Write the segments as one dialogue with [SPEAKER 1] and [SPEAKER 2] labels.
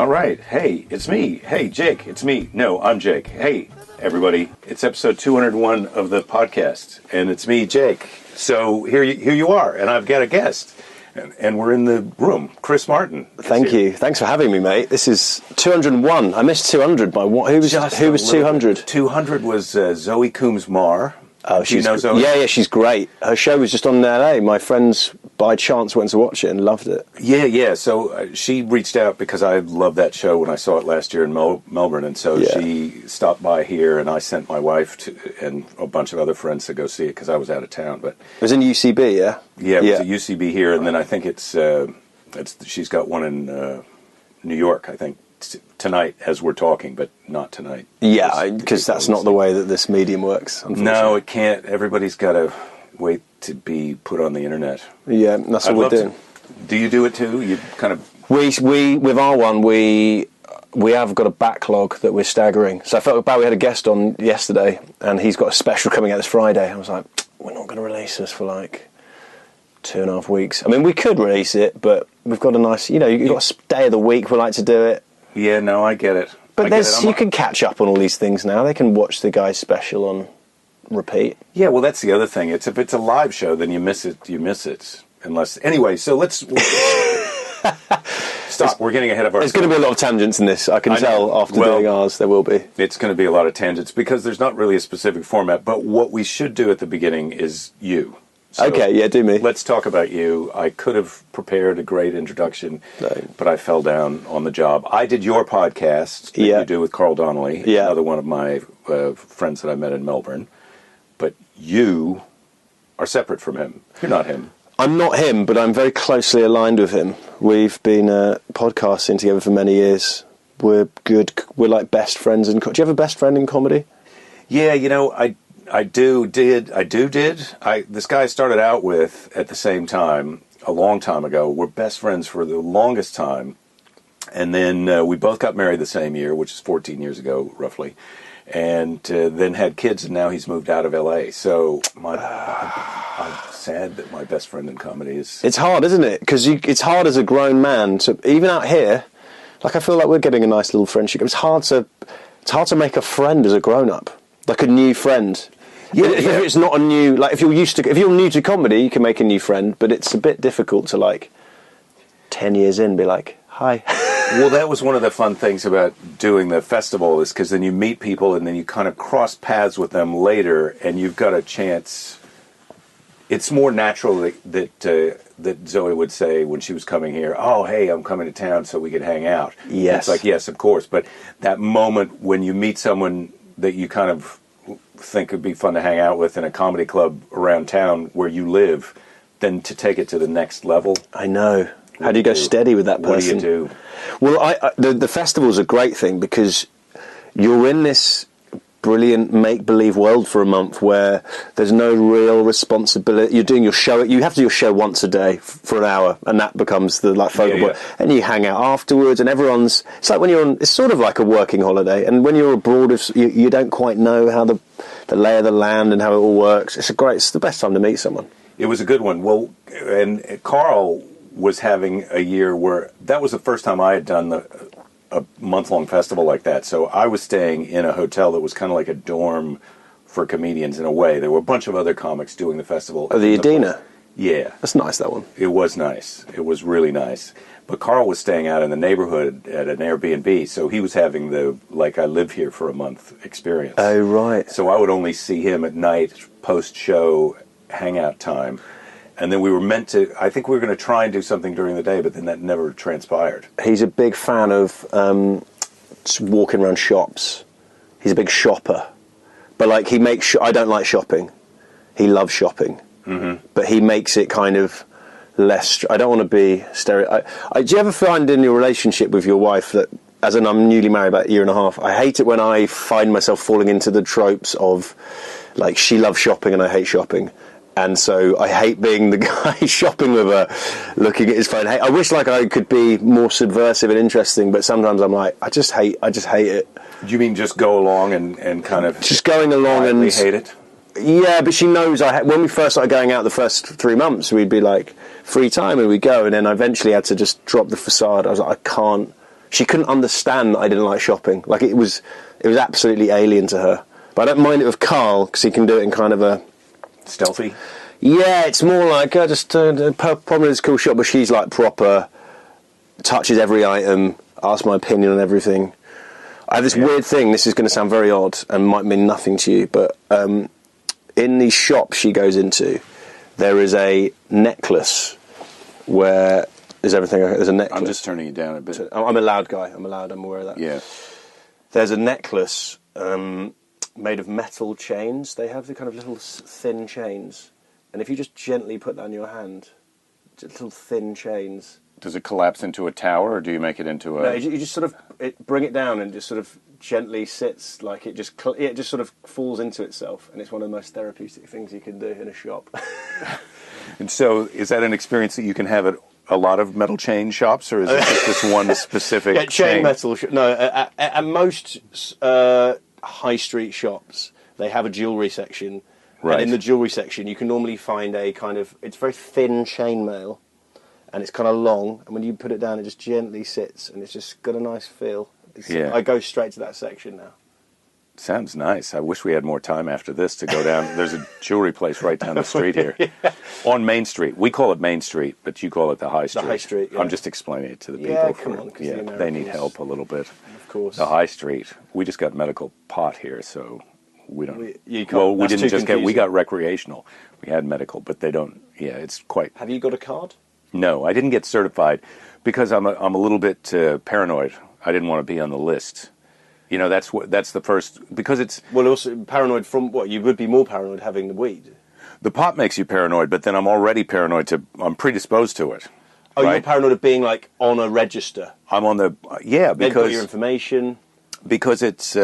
[SPEAKER 1] All right. Hey, it's me. Hey, Jake, it's me. No, I'm Jake. Hey, everybody. It's episode 201 of the podcast, and it's me, Jake. So here you are, and I've got a guest, and we're in the room. Chris Martin.
[SPEAKER 2] Thank you. Thanks for having me, mate. This is 201. I missed 200 by what? Who was 200?
[SPEAKER 1] 200 was Zoe Coombs-Marr.
[SPEAKER 2] Oh,
[SPEAKER 1] you know Zoe?
[SPEAKER 2] Yeah, she's great. Her show was just on in LA. My friends, by chance, went to watch it and loved it.
[SPEAKER 1] Yeah. So she reached out because I loved that show when I saw it last year in Melbourne, and so she stopped by here, and I sent my wife and a bunch of other friends to go see it because I was out of town. But
[SPEAKER 2] it was in UCB, yeah?
[SPEAKER 1] Yeah, it was at UCB here, and then I think it's she's got one in New York, I think, tonight as we're talking, but not tonight.
[SPEAKER 2] Yeah, because that's not the way that this medium works, unfortunately.
[SPEAKER 1] No, it can't. Everybody's got to wait to be put on the internet.
[SPEAKER 2] Yeah, that's what we're doing.
[SPEAKER 1] Do you do it too? You kind of...
[SPEAKER 2] We with our one, we have got a backlog that we're staggering. So I felt bad. We had a guest on yesterday, and he's got a special coming out this Friday. I was like, we're not going to release this for like 2.5 weeks. I mean, we could release it, but we've got a nice, you've got a day of the week. We like to do it.
[SPEAKER 1] Yeah, no, I get it.
[SPEAKER 2] But you can catch up on all these things now. They can watch the guy's special on repeat.
[SPEAKER 1] Yeah, well, that's the other thing. If it's a live show, then you miss it. Unless... Anyway, so let's... Stop. We're getting ahead of ourselves.
[SPEAKER 2] There's going to be a lot of tangents in this. I can tell after doing ours there will be.
[SPEAKER 1] It's going to be a lot of tangents because there's not really a specific format. But what we should do at the beginning is you. So
[SPEAKER 2] okay, yeah, do me.
[SPEAKER 1] Let's talk about you. I could have prepared a great introduction, but I fell down on the job. I did your podcast that you do with Carl Donnelly, another one of my friends that I met in Melbourne. But you are separate from him. You're not him.
[SPEAKER 2] I'm not him, but I'm very closely aligned with him. We've been podcasting together for many years. We're good. We're like best friends. Do you have a best friend in comedy?
[SPEAKER 1] Yeah, I did. This guy I started out with at the same time, a long time ago. We're best friends for the longest time. And then we both got married the same year, which is 14 years ago, roughly. And then had kids, and now he's moved out of L.A. So I'm sad that my best friend in comedy is...
[SPEAKER 2] It's hard, isn't it? Because it's hard as a grown man to... Even out here, like I feel like we're getting a nice little friendship. It's hard to make a friend as a grown-up. Like a new friend. Yeah, if it's not a new, like if you're new to comedy, you can make a new friend, but it's a bit difficult to like 10 years in be like, hi.
[SPEAKER 1] Well, that was one of the fun things about doing the festival is because then you meet people and then you kind of cross paths with them later, and you've got a chance. It's more natural that Zoe would say when she was coming here, oh, hey, I'm coming to town so we could hang out.
[SPEAKER 2] Yes.
[SPEAKER 1] It's like, yes, of course. But that moment when you meet someone that you kind of think would be fun to hang out with in a comedy club around town where you live, then to take it to the next level.
[SPEAKER 2] I know. How do you go steady with that person?
[SPEAKER 1] What do you do?
[SPEAKER 2] Well, the festival's a great thing because you're in this brilliant make-believe world for a month where there's no real responsibility. You're doing your show. You have to do your show once a day for an hour, and that becomes the focal point. And you hang out afterwards, and everyone's... It's like when you're on... It's sort of like a working holiday, and when you're abroad, you don't quite know how the lay of the land and how it all works. It's the best time to meet someone.
[SPEAKER 1] It was a good one. Well, and Carl was having a year where... That was the first time I had done a month-long festival like that. So I was staying in a hotel that was kind of like a dorm for comedians in a way. There were a bunch of other comics doing the festival.
[SPEAKER 2] Oh, the Adina?
[SPEAKER 1] Yeah.
[SPEAKER 2] That's nice, that one.
[SPEAKER 1] It was nice. It was really nice. But Carl was staying out in the neighborhood at an Airbnb, so he was having the, like, I live here for a month experience.
[SPEAKER 2] Oh, right.
[SPEAKER 1] So I would only see him at night, post-show, hangout time. And then we were meant to... I think we were going to try and do something during the day, but then that never transpired.
[SPEAKER 2] He's a big fan of just walking around shops. He's a big shopper. But, like, he makes... I don't like shopping. He loves shopping. Mm-hmm. But he makes it kind of less... I don't want to be stereo... do you ever find in your relationship with your wife that... As in, I'm newly married about a year and a half. I hate it when I find myself falling into the tropes of, like, she loves shopping and I hate shopping. And so I hate being the guy shopping with her, looking at his phone. I wish like I could be more subversive and interesting, but sometimes I'm like, I just hate it.
[SPEAKER 1] Do you mean just go along and kind of
[SPEAKER 2] just going along and
[SPEAKER 1] hate it?
[SPEAKER 2] Yeah, but she knows. When we first started going out the first 3 months, we'd be like free time and we'd go, and then I eventually had to just drop the facade. I was like, I can't She couldn't understand that I didn't like shopping. Like, it was absolutely alien to her. But I don't mind it with Carl, because he can do it in kind of a...
[SPEAKER 1] Stealthy?
[SPEAKER 2] Yeah, it's more like, Promenade cool shop, but she's like proper, touches every item, asks my opinion on everything. I have this weird thing, this is going to sound very odd, and might mean nothing to you, but in these shops she goes into, there is a necklace where... There's everything. There's a necklace.
[SPEAKER 1] I'm just turning you down a bit.
[SPEAKER 2] I'm a loud guy. I'm aware of that.
[SPEAKER 1] Yeah.
[SPEAKER 2] There's a necklace made of metal chains. They have the kind of little thin chains, and if you just gently put that on your hand, just little thin chains.
[SPEAKER 1] Does it collapse into a tower, or do you make it into a...
[SPEAKER 2] No, you just sort of bring it down and just sort of gently sits, like it just sort of falls into itself, and it's one of the most therapeutic things you can do in a shop.
[SPEAKER 1] And so, is that an experience that you can have at a lot of metal chain shops, or is it just this one specific
[SPEAKER 2] chain metal? No, at most high street shops, they have a jewellery section.
[SPEAKER 1] Right.
[SPEAKER 2] And in the jewellery section, you can normally find a kind of... It's very thin chainmail, and it's kind of long, and when you put it down, it just gently sits, and it's just got a nice feel. I go straight to that section now.
[SPEAKER 1] Sounds nice. I wish we had more time after this to go down. There's a jewelry place right down the street here.
[SPEAKER 2] Yeah.
[SPEAKER 1] On Main Street. We call it Main Street, but you call it the High Street.
[SPEAKER 2] The High Street, yeah.
[SPEAKER 1] I'm just explaining it to the people.
[SPEAKER 2] Yeah, come on, 'cause the
[SPEAKER 1] they
[SPEAKER 2] Americans...
[SPEAKER 1] need help a little bit.
[SPEAKER 2] Of course.
[SPEAKER 1] The High Street. We just got medical pot here, so we don't...
[SPEAKER 2] We
[SPEAKER 1] didn't just get... We got recreational. We had medical, but they don't... Yeah, it's quite...
[SPEAKER 2] Have you got a card?
[SPEAKER 1] No, I didn't get certified because I'm a little bit paranoid. I didn't want to be on the list. You know, that's the first, because it's...
[SPEAKER 2] Well, also paranoid from what? You would be more paranoid having the weed.
[SPEAKER 1] The pot makes you paranoid, but then I'm already paranoid I'm predisposed to it.
[SPEAKER 2] Oh,
[SPEAKER 1] right?
[SPEAKER 2] You're paranoid of being, like, on a register.
[SPEAKER 1] I'm on the... Yeah,
[SPEAKER 2] They've got
[SPEAKER 1] because...
[SPEAKER 2] your information.
[SPEAKER 1] Because it's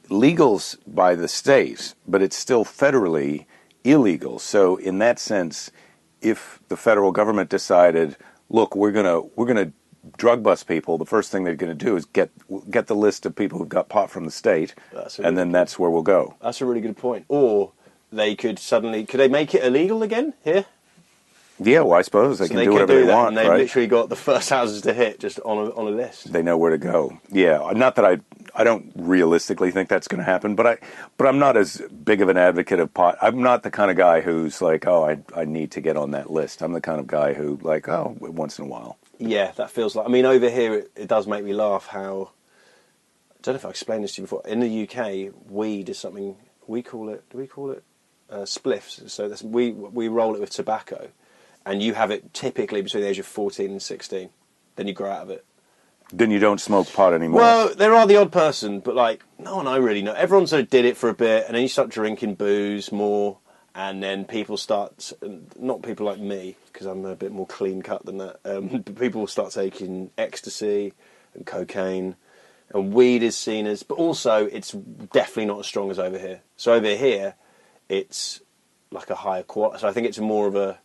[SPEAKER 1] legal by the state, but it's still federally illegal. So in that sense, if the federal government decided, look, we're gonna drug bust people, the first thing they're going to do is get the list of people who've got pot from the state, and then that's where we'll go.
[SPEAKER 2] That's a really good point. Or they could they make it illegal again here?
[SPEAKER 1] Yeah, well, I suppose they can do whatever they want,
[SPEAKER 2] and they've
[SPEAKER 1] right?
[SPEAKER 2] literally got the first houses to hit just on a list.
[SPEAKER 1] They know where to go. Yeah, not that I don't realistically think that's going to happen, but I'm not as big of an advocate of pot. I'm not the kind of guy who's like, oh, I need to get on that list. I'm the kind of guy who, like, oh, once in a while.
[SPEAKER 2] Yeah, that feels like... I mean, over here, it does make me laugh how... I don't know if I explained this to you before. In the UK, weed is something... We call it... Do we call it? Spliffs. So we roll it with tobacco. And you have it typically between the age of 14 and 16. Then you grow out of it.
[SPEAKER 1] Then you don't smoke pot anymore.
[SPEAKER 2] Well, there are the odd person, but, like, no one I really know. Everyone sort of did it for a bit, and then you start drinking booze more... And then people start, not people like me, because I'm a bit more clean cut than that, but people will start taking ecstasy and cocaine, and weed is seen as, but also it's definitely not as strong as over here. So over here, it's like a higher quality, so I think it's more of a,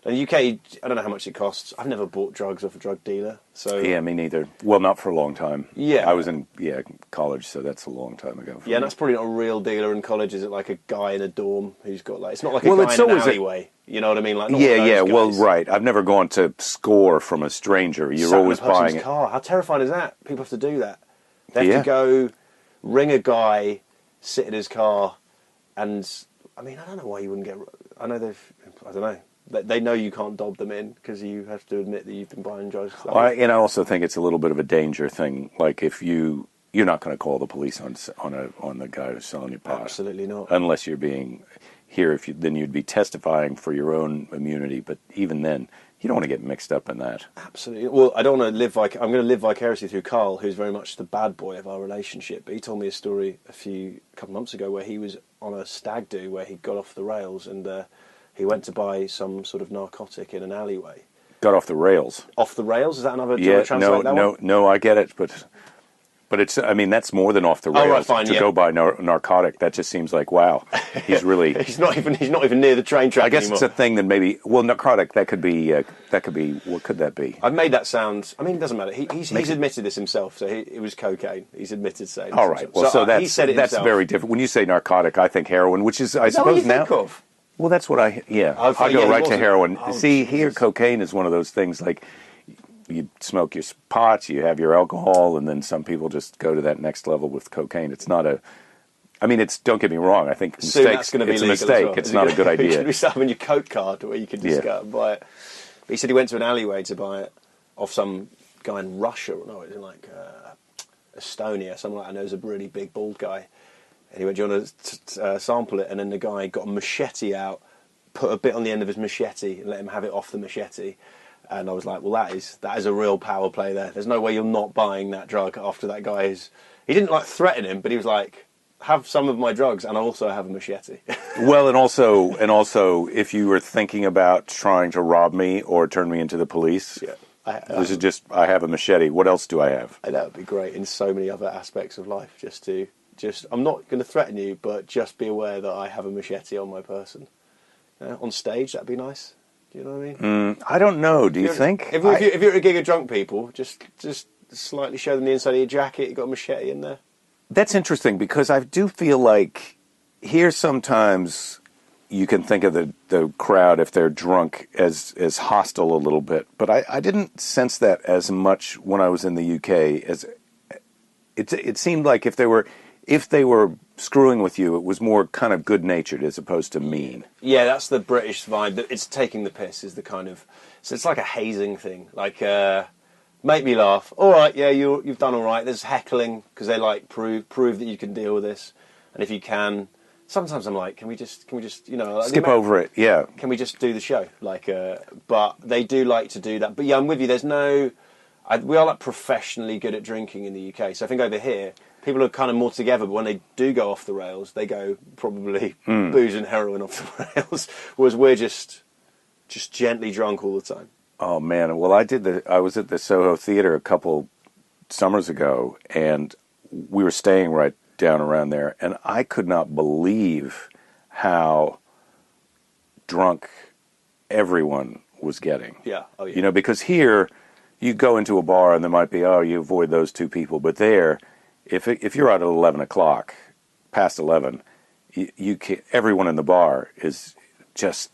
[SPEAKER 2] in the UK, I don't know how much it costs. I've never bought drugs off a drug dealer. So
[SPEAKER 1] yeah, me neither. Well, not for a long time.
[SPEAKER 2] Yeah.
[SPEAKER 1] I was in college, so that's a long time ago.
[SPEAKER 2] Yeah, and that's probably not a real dealer in college. Is it like a guy in a dorm who's got like... It's not like a
[SPEAKER 1] Well,
[SPEAKER 2] guy
[SPEAKER 1] it's
[SPEAKER 2] in an
[SPEAKER 1] always
[SPEAKER 2] alleyway. You know what I mean? Like, not
[SPEAKER 1] Yeah,
[SPEAKER 2] one of those
[SPEAKER 1] yeah. Well,
[SPEAKER 2] guys.
[SPEAKER 1] right. I've never gone to score from a stranger. You're
[SPEAKER 2] Sat in
[SPEAKER 1] always
[SPEAKER 2] a person's
[SPEAKER 1] buying it.
[SPEAKER 2] car. How terrifying is that? People have to do that. They have
[SPEAKER 1] Yeah.
[SPEAKER 2] to go ring a guy, sit in his car, and I mean, I don't know why you wouldn't get. I know I don't know. They know you can't dob them in because you have to admit that you've been buying drugs.
[SPEAKER 1] And I also think it's a little bit of a danger thing. Like if you're not going to call the police on the guy who's selling you pot.
[SPEAKER 2] Absolutely not.
[SPEAKER 1] Unless you're being here, then you'd be testifying for your own immunity. But even then, you don't want to get mixed up in that.
[SPEAKER 2] Absolutely. Well, I don't want to live I'm going to live vicariously through Carl, who's very much the bad boy of our relationship. But he told me a story a couple months ago where he was on a stag do where he got off the rails and he went to buy some sort of narcotic in an alleyway.
[SPEAKER 1] Got off the rails.
[SPEAKER 2] Off the rails? Is that another? Do you want to translate that one?
[SPEAKER 1] No, I get it, but it's. I mean, that's more than off the rails.
[SPEAKER 2] Oh, right, fine,
[SPEAKER 1] to go buy narcotic, that just seems like wow. He's really.
[SPEAKER 2] he's not even near the train track.
[SPEAKER 1] I guess
[SPEAKER 2] anymore.
[SPEAKER 1] it's a thing that maybe. Well, narcotic. That could be. What could that be?
[SPEAKER 2] I've made that sound. I mean, it doesn't matter. He's admitted this himself. So it was cocaine. He's admitted saying.
[SPEAKER 1] All right. Well, so
[SPEAKER 2] he said it
[SPEAKER 1] that's
[SPEAKER 2] himself.
[SPEAKER 1] very different. When you say narcotic, I think heroin, which is I suppose now.
[SPEAKER 2] Think of?
[SPEAKER 1] Well, that's what I go right to heroin.
[SPEAKER 2] Oh,
[SPEAKER 1] See,
[SPEAKER 2] Jesus.
[SPEAKER 1] here cocaine is one of those things like you smoke your pot, you have your alcohol, and then some people just go to that next level with cocaine. It's not a... I mean, don't get me wrong. I think
[SPEAKER 2] Soon that's going to be
[SPEAKER 1] it's a
[SPEAKER 2] legal
[SPEAKER 1] mistake.
[SPEAKER 2] as well.
[SPEAKER 1] It's not a good
[SPEAKER 2] You
[SPEAKER 1] idea.
[SPEAKER 2] could be having your Coke card where you could just go and buy it. But he said he went to an alleyway to buy it off some guy in Russia. No, it was in like Estonia, something like that. And there was a really big bald guy. And he went, "Do you want to sample it?" And then the guy got a machete out, put a bit on the end of his machete, and let him have it off the machete. And I was like, well, that is a real power play there. There's no way you're not buying that drug after that guy is... He didn't like threaten him, but he was like, have some of my drugs, and I also have a machete.
[SPEAKER 1] Well, and also, if you were thinking about trying to rob me or turn me into the police, this is just, I have a machete. What else do I have?
[SPEAKER 2] That would be great in so many other aspects of life. I'm not going to threaten you, but just be aware that I have a machete on my person. On stage, that'd be nice. Do you know what I mean?
[SPEAKER 1] I don't know. Do you think?
[SPEAKER 2] If you're at a gig of drunk people, just slightly show them the inside of your jacket. You've got a machete in there.
[SPEAKER 1] That's interesting because I do feel like here sometimes you can think of the crowd, if they're drunk, as hostile a little bit. But I didn't sense that as much when I was in the UK. As it seemed like if they were screwing with you, it was more kind of good-natured as opposed to mean.
[SPEAKER 2] Yeah, that's the British vibe. It's taking the piss is the kind of... So it's like a hazing thing. Like... make me laugh. All right, yeah, you've done all right. There's heckling because they like prove that you can deal with this, and if you can, sometimes I'm like, can we just
[SPEAKER 1] skip over it? Yeah.
[SPEAKER 2] Can we just do the show? Like, but they do like to do that. But yeah, I'm with you. There's no, we are like professionally good at drinking in the UK. So I think over here people are kind of more together. But when they do go off the rails, they go probably booze and heroin off the rails, whereas we're just gently drunk all the time.
[SPEAKER 1] Oh man! Well, I was at the Soho Theater a couple summers ago, and we were staying right down around there, and I could not believe how drunk everyone was getting.
[SPEAKER 2] Yeah. Oh yeah.
[SPEAKER 1] You know, because here you go into a bar and there might be, you avoid those two people, but there, if you're out at 11 o'clock, past 11, you can't, everyone in the bar is just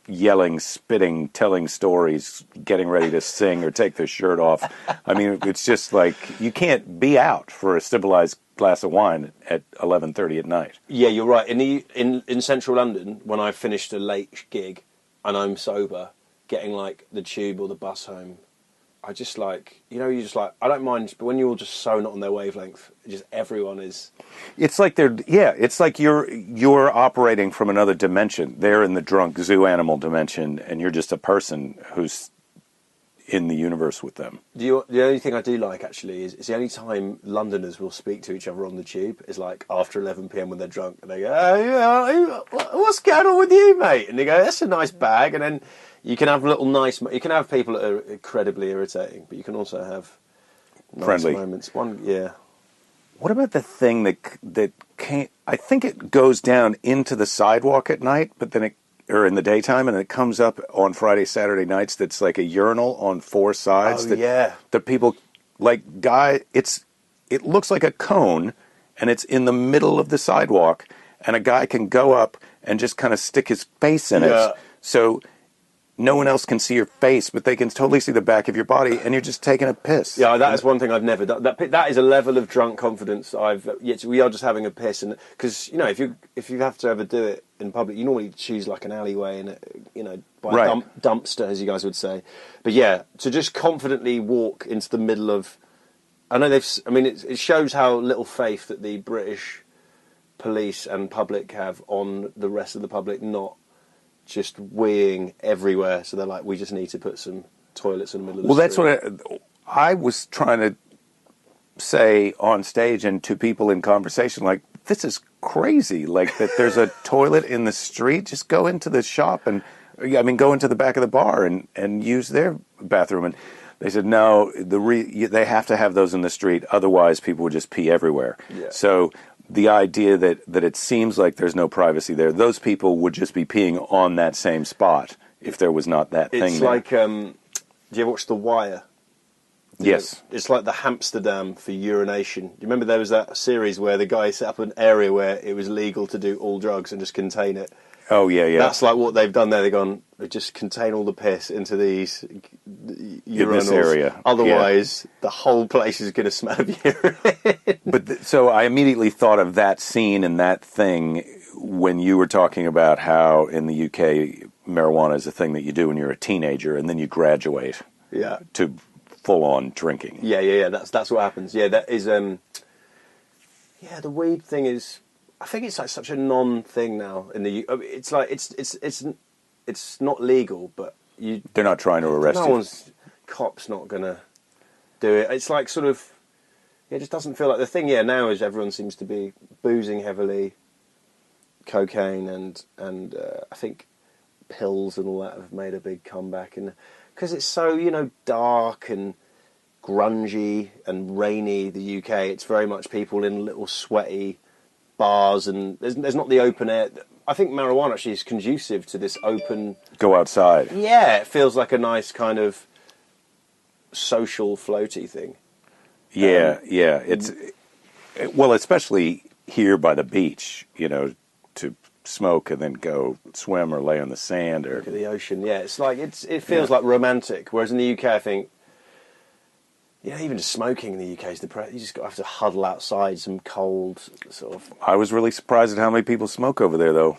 [SPEAKER 1] yelling, spitting, telling stories, getting ready to sing or take their shirt off. I mean, it's just like you can't be out for a civilized glass of wine at 11:30 at night.
[SPEAKER 2] Yeah, you're right. In central London, when I finished a late gig and I'm sober, getting like the tube or the bus home, I just like, I don't mind, but when you're just so not on their wavelength, just everyone is...
[SPEAKER 1] It's like it's like you're operating from another dimension. They're in the drunk zoo animal dimension, and you're just a person who's in the universe with them.
[SPEAKER 2] The only thing I do like, actually, is it's the only time Londoners will speak to each other on the tube is like after 11 p.m. when they're drunk, and they go, what's going on with you, mate? And they go, that's a nice bag, and then... You can have you can have people that are incredibly irritating, but you can also have nice
[SPEAKER 1] friendly
[SPEAKER 2] moments.
[SPEAKER 1] What about the thing that can't? I think it goes down into the sidewalk at night, but then or in the daytime, and it comes up on Friday, Saturday nights. That's like a urinal on four sides. That people it looks like a cone, and it's in the middle of the sidewalk, and a guy can go up and just kind of stick his face in it. So. No one else can see your face, but they can totally see the back of your body, and you're just taking a piss.
[SPEAKER 2] Yeah, that is one thing I've never done. That is a level of drunk confidence we are just having a piss, and because if you have to ever do it in public, you normally choose like an alleyway and by a dumpster, as you guys would say. But yeah, to just confidently walk into the middle of, it shows how little faith that the British police and public have on the rest of the public, not just weeing everywhere, so they're like, we just need to put some toilets in the middle of the street.
[SPEAKER 1] That's what I was trying to say on stage and to people in conversation, like, this is crazy, like that there's a toilet in the street, just go into the shop and, go into the back of the bar and use their bathroom. And they said, no, they have to have those in the street, otherwise people would just pee everywhere. Yeah. So... The idea that it seems like there's no privacy there, those people would just be peeing on that same spot if there was not that thing there.
[SPEAKER 2] It's like, do you ever watch The Wire?
[SPEAKER 1] Yes.
[SPEAKER 2] It's like the Amsterdam for urination. Do you remember there was that series where the guy set up an area where it was legal to do all drugs and just contain it?
[SPEAKER 1] Oh, yeah.
[SPEAKER 2] That's like what they've done there. They've gone, they just contain all the piss into these urinals.
[SPEAKER 1] this area.
[SPEAKER 2] Otherwise, the whole place is going to smell of urine.
[SPEAKER 1] But so I immediately thought of that scene and that thing when you were talking about how in the UK marijuana is a thing that you do when you're a teenager and then you graduate to full-on drinking.
[SPEAKER 2] Yeah. That's what happens. Yeah, that is... the weed thing is... I think it's like such a non-thing now in the. It's like it's not legal, but
[SPEAKER 1] they're not trying to arrest you.
[SPEAKER 2] Cop's not gonna do it. It's like sort of. It just doesn't feel like the thing. Yeah, now is everyone seems to be boozing heavily, cocaine and I think pills and all that have made a big comeback, and because it's so dark and grungy and rainy. The UK, it's very much people in little sweaty bars, and there's not the open air. I think marijuana actually is conducive to this open...
[SPEAKER 1] Go outside.
[SPEAKER 2] Yeah, it feels like a nice kind of social floaty thing.
[SPEAKER 1] Yeah. It's... Well, especially here by the beach, to smoke and then go swim or lay on the sand or...
[SPEAKER 2] Look at the ocean, yeah. It's like, it feels like romantic, whereas in the UK I think... even just smoking in the UK is depressing. You just have to huddle outside some cold sort of...
[SPEAKER 1] I was really surprised at how many people smoke over there, though.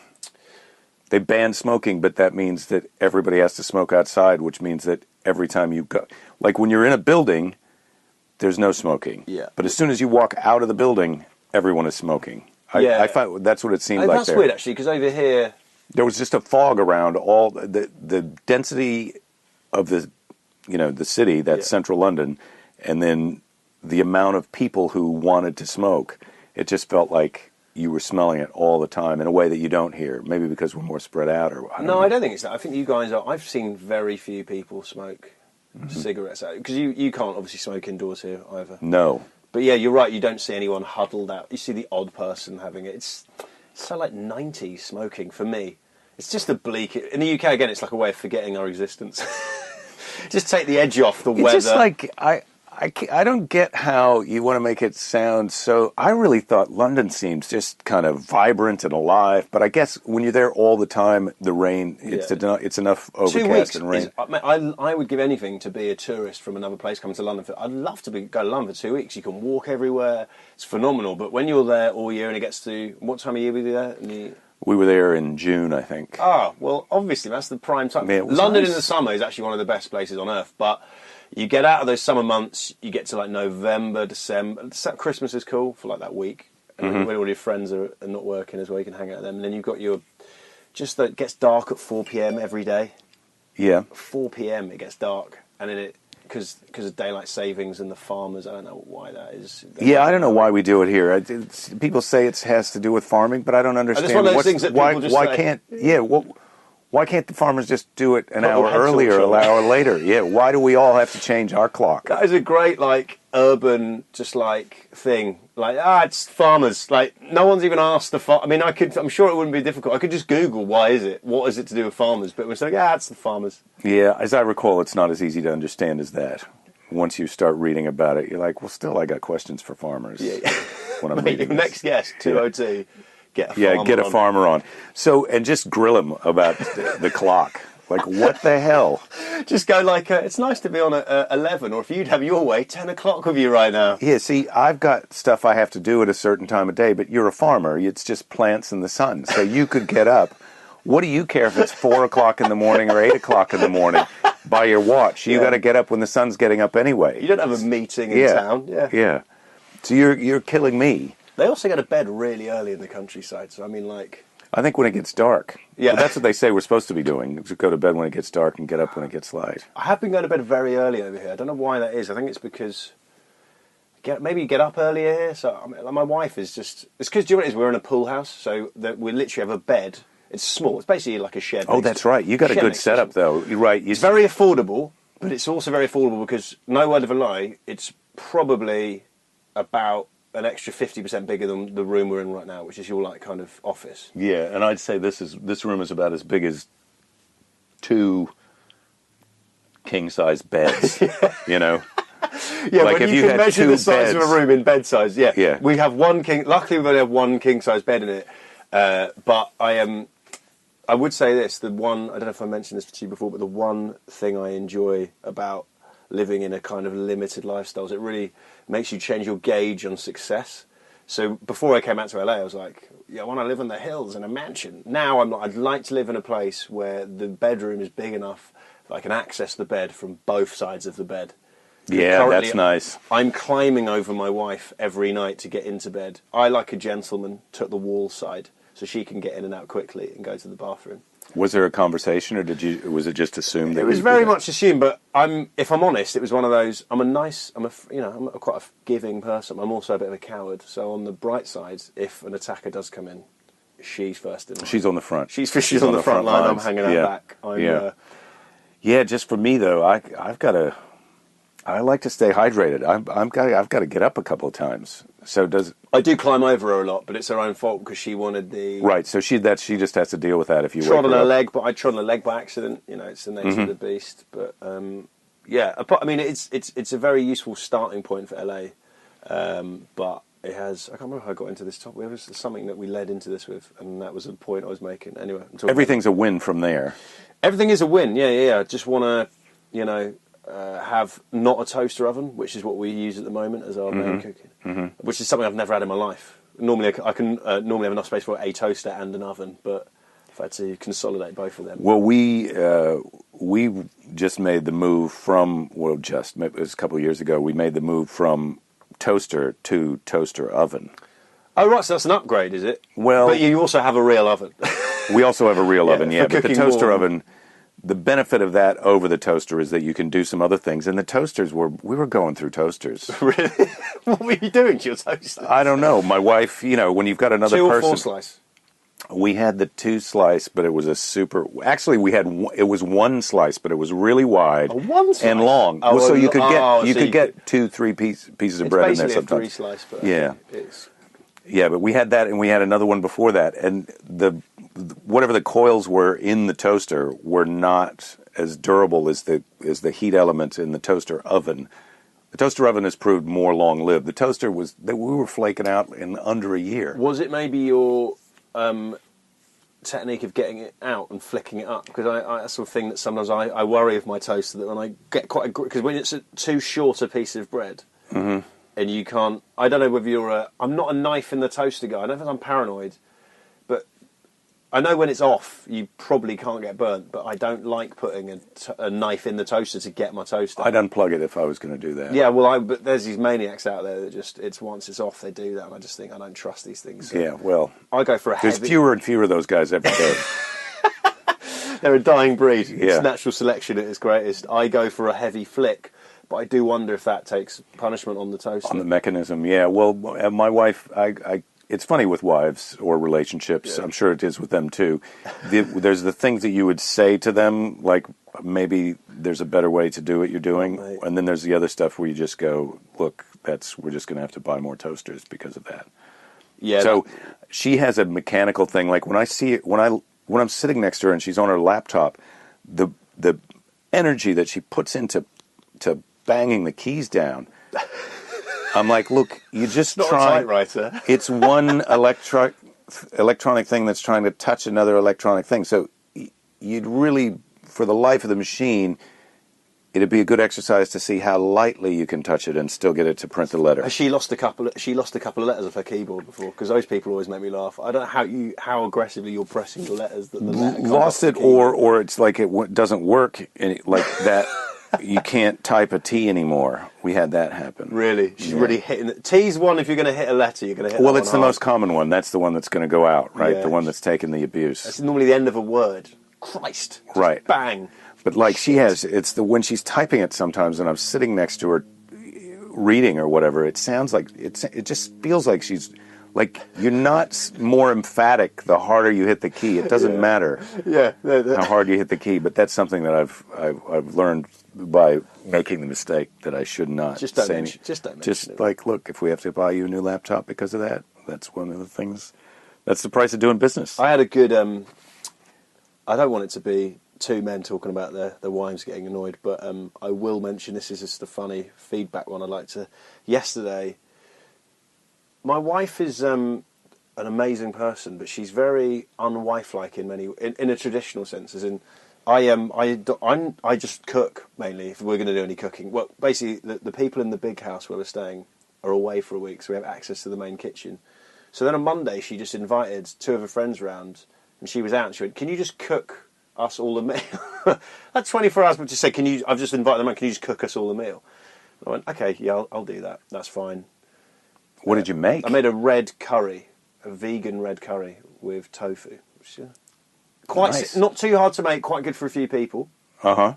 [SPEAKER 1] They banned smoking, but that means that everybody has to smoke outside, which means that every time you go... Like, when you're in a building, there's no smoking.
[SPEAKER 2] Yeah.
[SPEAKER 1] But as soon as you walk out of the building, everyone is smoking. I find that's what it seemed like
[SPEAKER 2] that's
[SPEAKER 1] there.
[SPEAKER 2] weird, actually, because over here...
[SPEAKER 1] There was just a fog around all... The density of the city, that's central London... And then the amount of people who wanted to smoke, it just felt like you were smelling it all the time in a way that you don't here. Maybe because we're more spread out, or I don't
[SPEAKER 2] think it's that. I think you guys are. I've seen very few people smoke cigarettes out because you can't obviously smoke indoors here either.
[SPEAKER 1] No,
[SPEAKER 2] but yeah, you're right. You don't see anyone huddled out. You see the odd person having it. It's so like 90s smoking for me. It's just a bleak. In the UK again, it's like a way of forgetting our existence. Just take the edge off the weather.
[SPEAKER 1] It's just like I don't get how you want to make it sound so... I really thought London seems just kind of vibrant and alive, but I guess when you're there all the time, the rain, it's enough overcast and rain.
[SPEAKER 2] I would give anything to be a tourist from another place coming to London. I'd love to go to London for 2 weeks. You can walk everywhere. It's phenomenal. But when you're there all year and it gets to... What time of year were you there?
[SPEAKER 1] We were there in June, I think.
[SPEAKER 2] Well, obviously, that's the prime time.
[SPEAKER 1] London
[SPEAKER 2] nice. In the summer is actually one of the best places on earth, but... You get out of those summer months, you get to like November, December. Christmas is cool for like that week. And when all your friends are not working as well, you can hang out with them. And then you've got it gets dark at 4 p.m. every day.
[SPEAKER 1] Yeah.
[SPEAKER 2] 4 p.m. it gets dark. And then because of daylight savings and the farmers, I don't know why that is.
[SPEAKER 1] I don't know why we do it here. People say it has to do with farming, but I don't understand.
[SPEAKER 2] It's one of those things that people just say.
[SPEAKER 1] Why can't the farmers just do it an hour earlier or an hour later? Yeah, why do we all have to change our clock?
[SPEAKER 2] That is a great, urban, thing. It's farmers. No one's even asked the farmers. I mean, I'm sure it wouldn't be difficult. I could just Google, why is it? What is it to do with farmers? But we're saying, it's the farmers.
[SPEAKER 1] Yeah, as I recall, it's not as easy to understand as that. Once you start reading about it, you're like, well, still, I got questions for farmers.
[SPEAKER 2] Yeah.
[SPEAKER 1] When I'm reading this.
[SPEAKER 2] Next guest, 202.
[SPEAKER 1] Yeah. Get a farmer on. So, and just grill him about the clock. What the hell?
[SPEAKER 2] Just go it's nice to be on at 11, or if you'd have your way, 10 o'clock with you right now.
[SPEAKER 1] Yeah, see, I've got stuff I have to do at a certain time of day, but you're a farmer. It's just plants in the sun. So you could get up. What do you care if it's 4 o'clock in the morning or 8 o'clock in the morning? By your watch, you got to get up when the sun's getting up anyway.
[SPEAKER 2] You don't have a meeting in town.
[SPEAKER 1] Yeah. So you're killing me.
[SPEAKER 2] They also go to bed really early in the countryside, so I mean,
[SPEAKER 1] I think when it gets dark.
[SPEAKER 2] Yeah.
[SPEAKER 1] But that's what they say we're supposed to be doing, is go to bed when it gets dark and get up when it gets light.
[SPEAKER 2] I have been going to bed very early over here. I don't know why that is. I think it's because... Maybe you get up earlier here. So my wife is just... It's because, do you know what it is? We're in a pool house, so we literally have a bed. It's small. It's basically like a shed.
[SPEAKER 1] Oh, that's right. You got a good setup, though. You're right.
[SPEAKER 2] It's very affordable, but it's also very affordable because, no word of a lie, it's probably about... an extra 50% bigger than the room we're in right now, which is your kind of office.
[SPEAKER 1] Yeah, and I'd say this room is about as big as 2 king-size beds.
[SPEAKER 2] Yeah, when if you can measure the size of a room in bed size. Yeah. We have one king. Luckily, we only have one king-size bed in it. But I would say this, I don't know if I mentioned this to you before, but the one thing I enjoy about living in a kind of limited lifestyle is it really makes you change your gauge on success. So before I came out to LA, I was like, yeah, I want to live in the hills in a mansion. Now I'm not. I'd like to live in a place where the bedroom is big enough that I can access the bed from both sides of the bed.
[SPEAKER 1] Yeah,
[SPEAKER 2] Currently,
[SPEAKER 1] that's nice.
[SPEAKER 2] I'm climbing over my wife every night to get into bed. I, like a gentleman, took the wall side so she can get in and out quickly and go to the bathroom.
[SPEAKER 1] Was there a conversation, or was it just assumed that
[SPEAKER 2] it was very much assumed? But if I'm honest, it was one of those. I'm quite a giving person. I'm also a bit of a coward. So on the bright side, if an attacker does come in, she's first in line.
[SPEAKER 1] She's on the front.
[SPEAKER 2] She's on the front line.
[SPEAKER 1] Lines.
[SPEAKER 2] I'm hanging out back.
[SPEAKER 1] Yeah, just for me though, I like to stay hydrated. I've got to get up a couple of times. So
[SPEAKER 2] I do climb over her a lot, but it's her own fault because she wanted the
[SPEAKER 1] right. So she just has to deal with that if you
[SPEAKER 2] trod on
[SPEAKER 1] her
[SPEAKER 2] her
[SPEAKER 1] up.
[SPEAKER 2] leg, but I trod on her leg by accident. It's the nature of the beast. But it's a very useful starting point for LA. But it has. I can't remember how I got into this topic. It was something that we led into this with, and that was a point I was making. Anyway,
[SPEAKER 1] everything's a win from there.
[SPEAKER 2] Everything is a win. Yeah. I just want to, have not a toaster oven, which is what we use at the moment as our main cooking, which is something I've never had in my life. Normally, I can normally have enough space for a toaster and an oven, but I've had to consolidate both of them.
[SPEAKER 1] Well, we just made the move from it was a couple of years ago. We made the move from toaster to toaster oven.
[SPEAKER 2] Oh, right, so that's an upgrade, is it?
[SPEAKER 1] Well,
[SPEAKER 2] but you also have a real oven.
[SPEAKER 1] We also have a real oven, yeah. But the toaster
[SPEAKER 2] more.
[SPEAKER 1] oven, the benefit of that over the toaster is that you can do some other things. And the toasters we were going through toasters.
[SPEAKER 2] Really? What were you doing to your toaster?
[SPEAKER 1] I don't know. My wife, when you've got another
[SPEAKER 2] 2 or
[SPEAKER 1] person.
[SPEAKER 2] 4 slice?
[SPEAKER 1] We had the 2 slice, but it was actually it was 1 slice, but it was really wide.
[SPEAKER 2] 1 slice?
[SPEAKER 1] And long. So you could get 2-3 pieces of bread in there sometimes.
[SPEAKER 2] It's basically a 3 slice, but
[SPEAKER 1] yeah.
[SPEAKER 2] It's...
[SPEAKER 1] Yeah, but we had that, and we had another one before that, and whatever the coils were in the toaster were not as durable as the heat element in the toaster oven. The toaster oven has proved more long-lived. The toaster we were flaking out in under a year.
[SPEAKER 2] Was it maybe your technique of getting it out and flicking it up? Because I that's sort of thing that sometimes I worry of my toaster, that when I get because when it's too short a piece of bread. Mm-hmm. And you can't... I don't know whether I'm not a knife in the toaster guy. I don't know if I'm paranoid. But I know when it's off, you probably can't get burnt. But I don't like putting a knife in the toaster to get my toast out.
[SPEAKER 1] I'd unplug it if I was going to do that.
[SPEAKER 2] Yeah, well, but there's these maniacs out there that once it's off, they do that. And I just think, I don't trust these things. So
[SPEAKER 1] yeah, well...
[SPEAKER 2] I go for a heavy...
[SPEAKER 1] There's fewer and fewer of those guys every day.
[SPEAKER 2] They're a dying breed.
[SPEAKER 1] Yeah.
[SPEAKER 2] It's natural selection at its greatest. I go for a heavy flick. But I do wonder if that takes punishment on the toaster. On
[SPEAKER 1] the mechanism, yeah. Well, my wife, it's funny with wives or relationships. Yeah. I'm sure it is with them too. There's the things that you would say to them, like maybe there's a better way to do what you're doing, and then there's the other stuff where you just go, look, we're just going to have to buy more toasters because of that. Yeah. So she has a mechanical thing. Like when I see it, when I'm sitting next to her and she's on her laptop, the energy that she puts into banging the keys down. I'm like, look, you just try.
[SPEAKER 2] Typewriter.
[SPEAKER 1] It's one electronic thing that's trying to touch another electronic thing. So you'd really, for the life of the machine, it'd be a good exercise to see how lightly you can touch it and still get it to print the letter.
[SPEAKER 2] She lost a couple of letters off her keyboard before, because those people always make me laugh. I don't know how aggressively you're pressing the letters that the letter
[SPEAKER 1] lost it, or it's like it doesn't work, and like that. You can't type a T anymore. We had that happen.
[SPEAKER 2] Really? She's really hitting it. T's one, if you're going to hit a letter, you're going to hit
[SPEAKER 1] Well, it's the most common one. That's the one that's going to go out, right? Yeah. The one that's taking the abuse.
[SPEAKER 2] That's normally the end of a word. Christ. Just
[SPEAKER 1] right.
[SPEAKER 2] Bang.
[SPEAKER 1] But like she has, when she's typing it sometimes and I'm sitting next to her reading or whatever, it sounds like, it just feels like she's, like you're not more emphatic the harder you hit the key. It doesn't matter how hard you hit the key, but that's something that I've learned by making the mistake that I should not
[SPEAKER 2] just don't
[SPEAKER 1] say
[SPEAKER 2] mention, just don't mention
[SPEAKER 1] just it. Like, look, if we have to buy you a new laptop because of that, that's one of the things. That's the price of doing business.
[SPEAKER 2] I had a good. I don't want it to be 2 men talking about their wives getting annoyed, but I will mention this is just a funny feedback one. I'd like to. Yesterday, my wife is an amazing person, but she's very unwife-like in a traditional sense. As in, I just cook mainly if we're going to do any cooking. Well, basically, the people in the big house where we're staying are away for a week, so we have access to the main kitchen. So then on Monday, she just invited 2 of her friends round, and she was out, and she went, "Can you just cook us all a meal?" That's 24 hours, but just say, "Can you?" I've just invited them out. Can you just cook us all a meal? I went, "Okay, yeah, I'll do that. That's fine."
[SPEAKER 1] What did you make?
[SPEAKER 2] I made a red curry, a vegan red curry with tofu. Which, quite
[SPEAKER 1] nice.
[SPEAKER 2] Not too hard to make, quite good for a few people.
[SPEAKER 1] Uh-huh.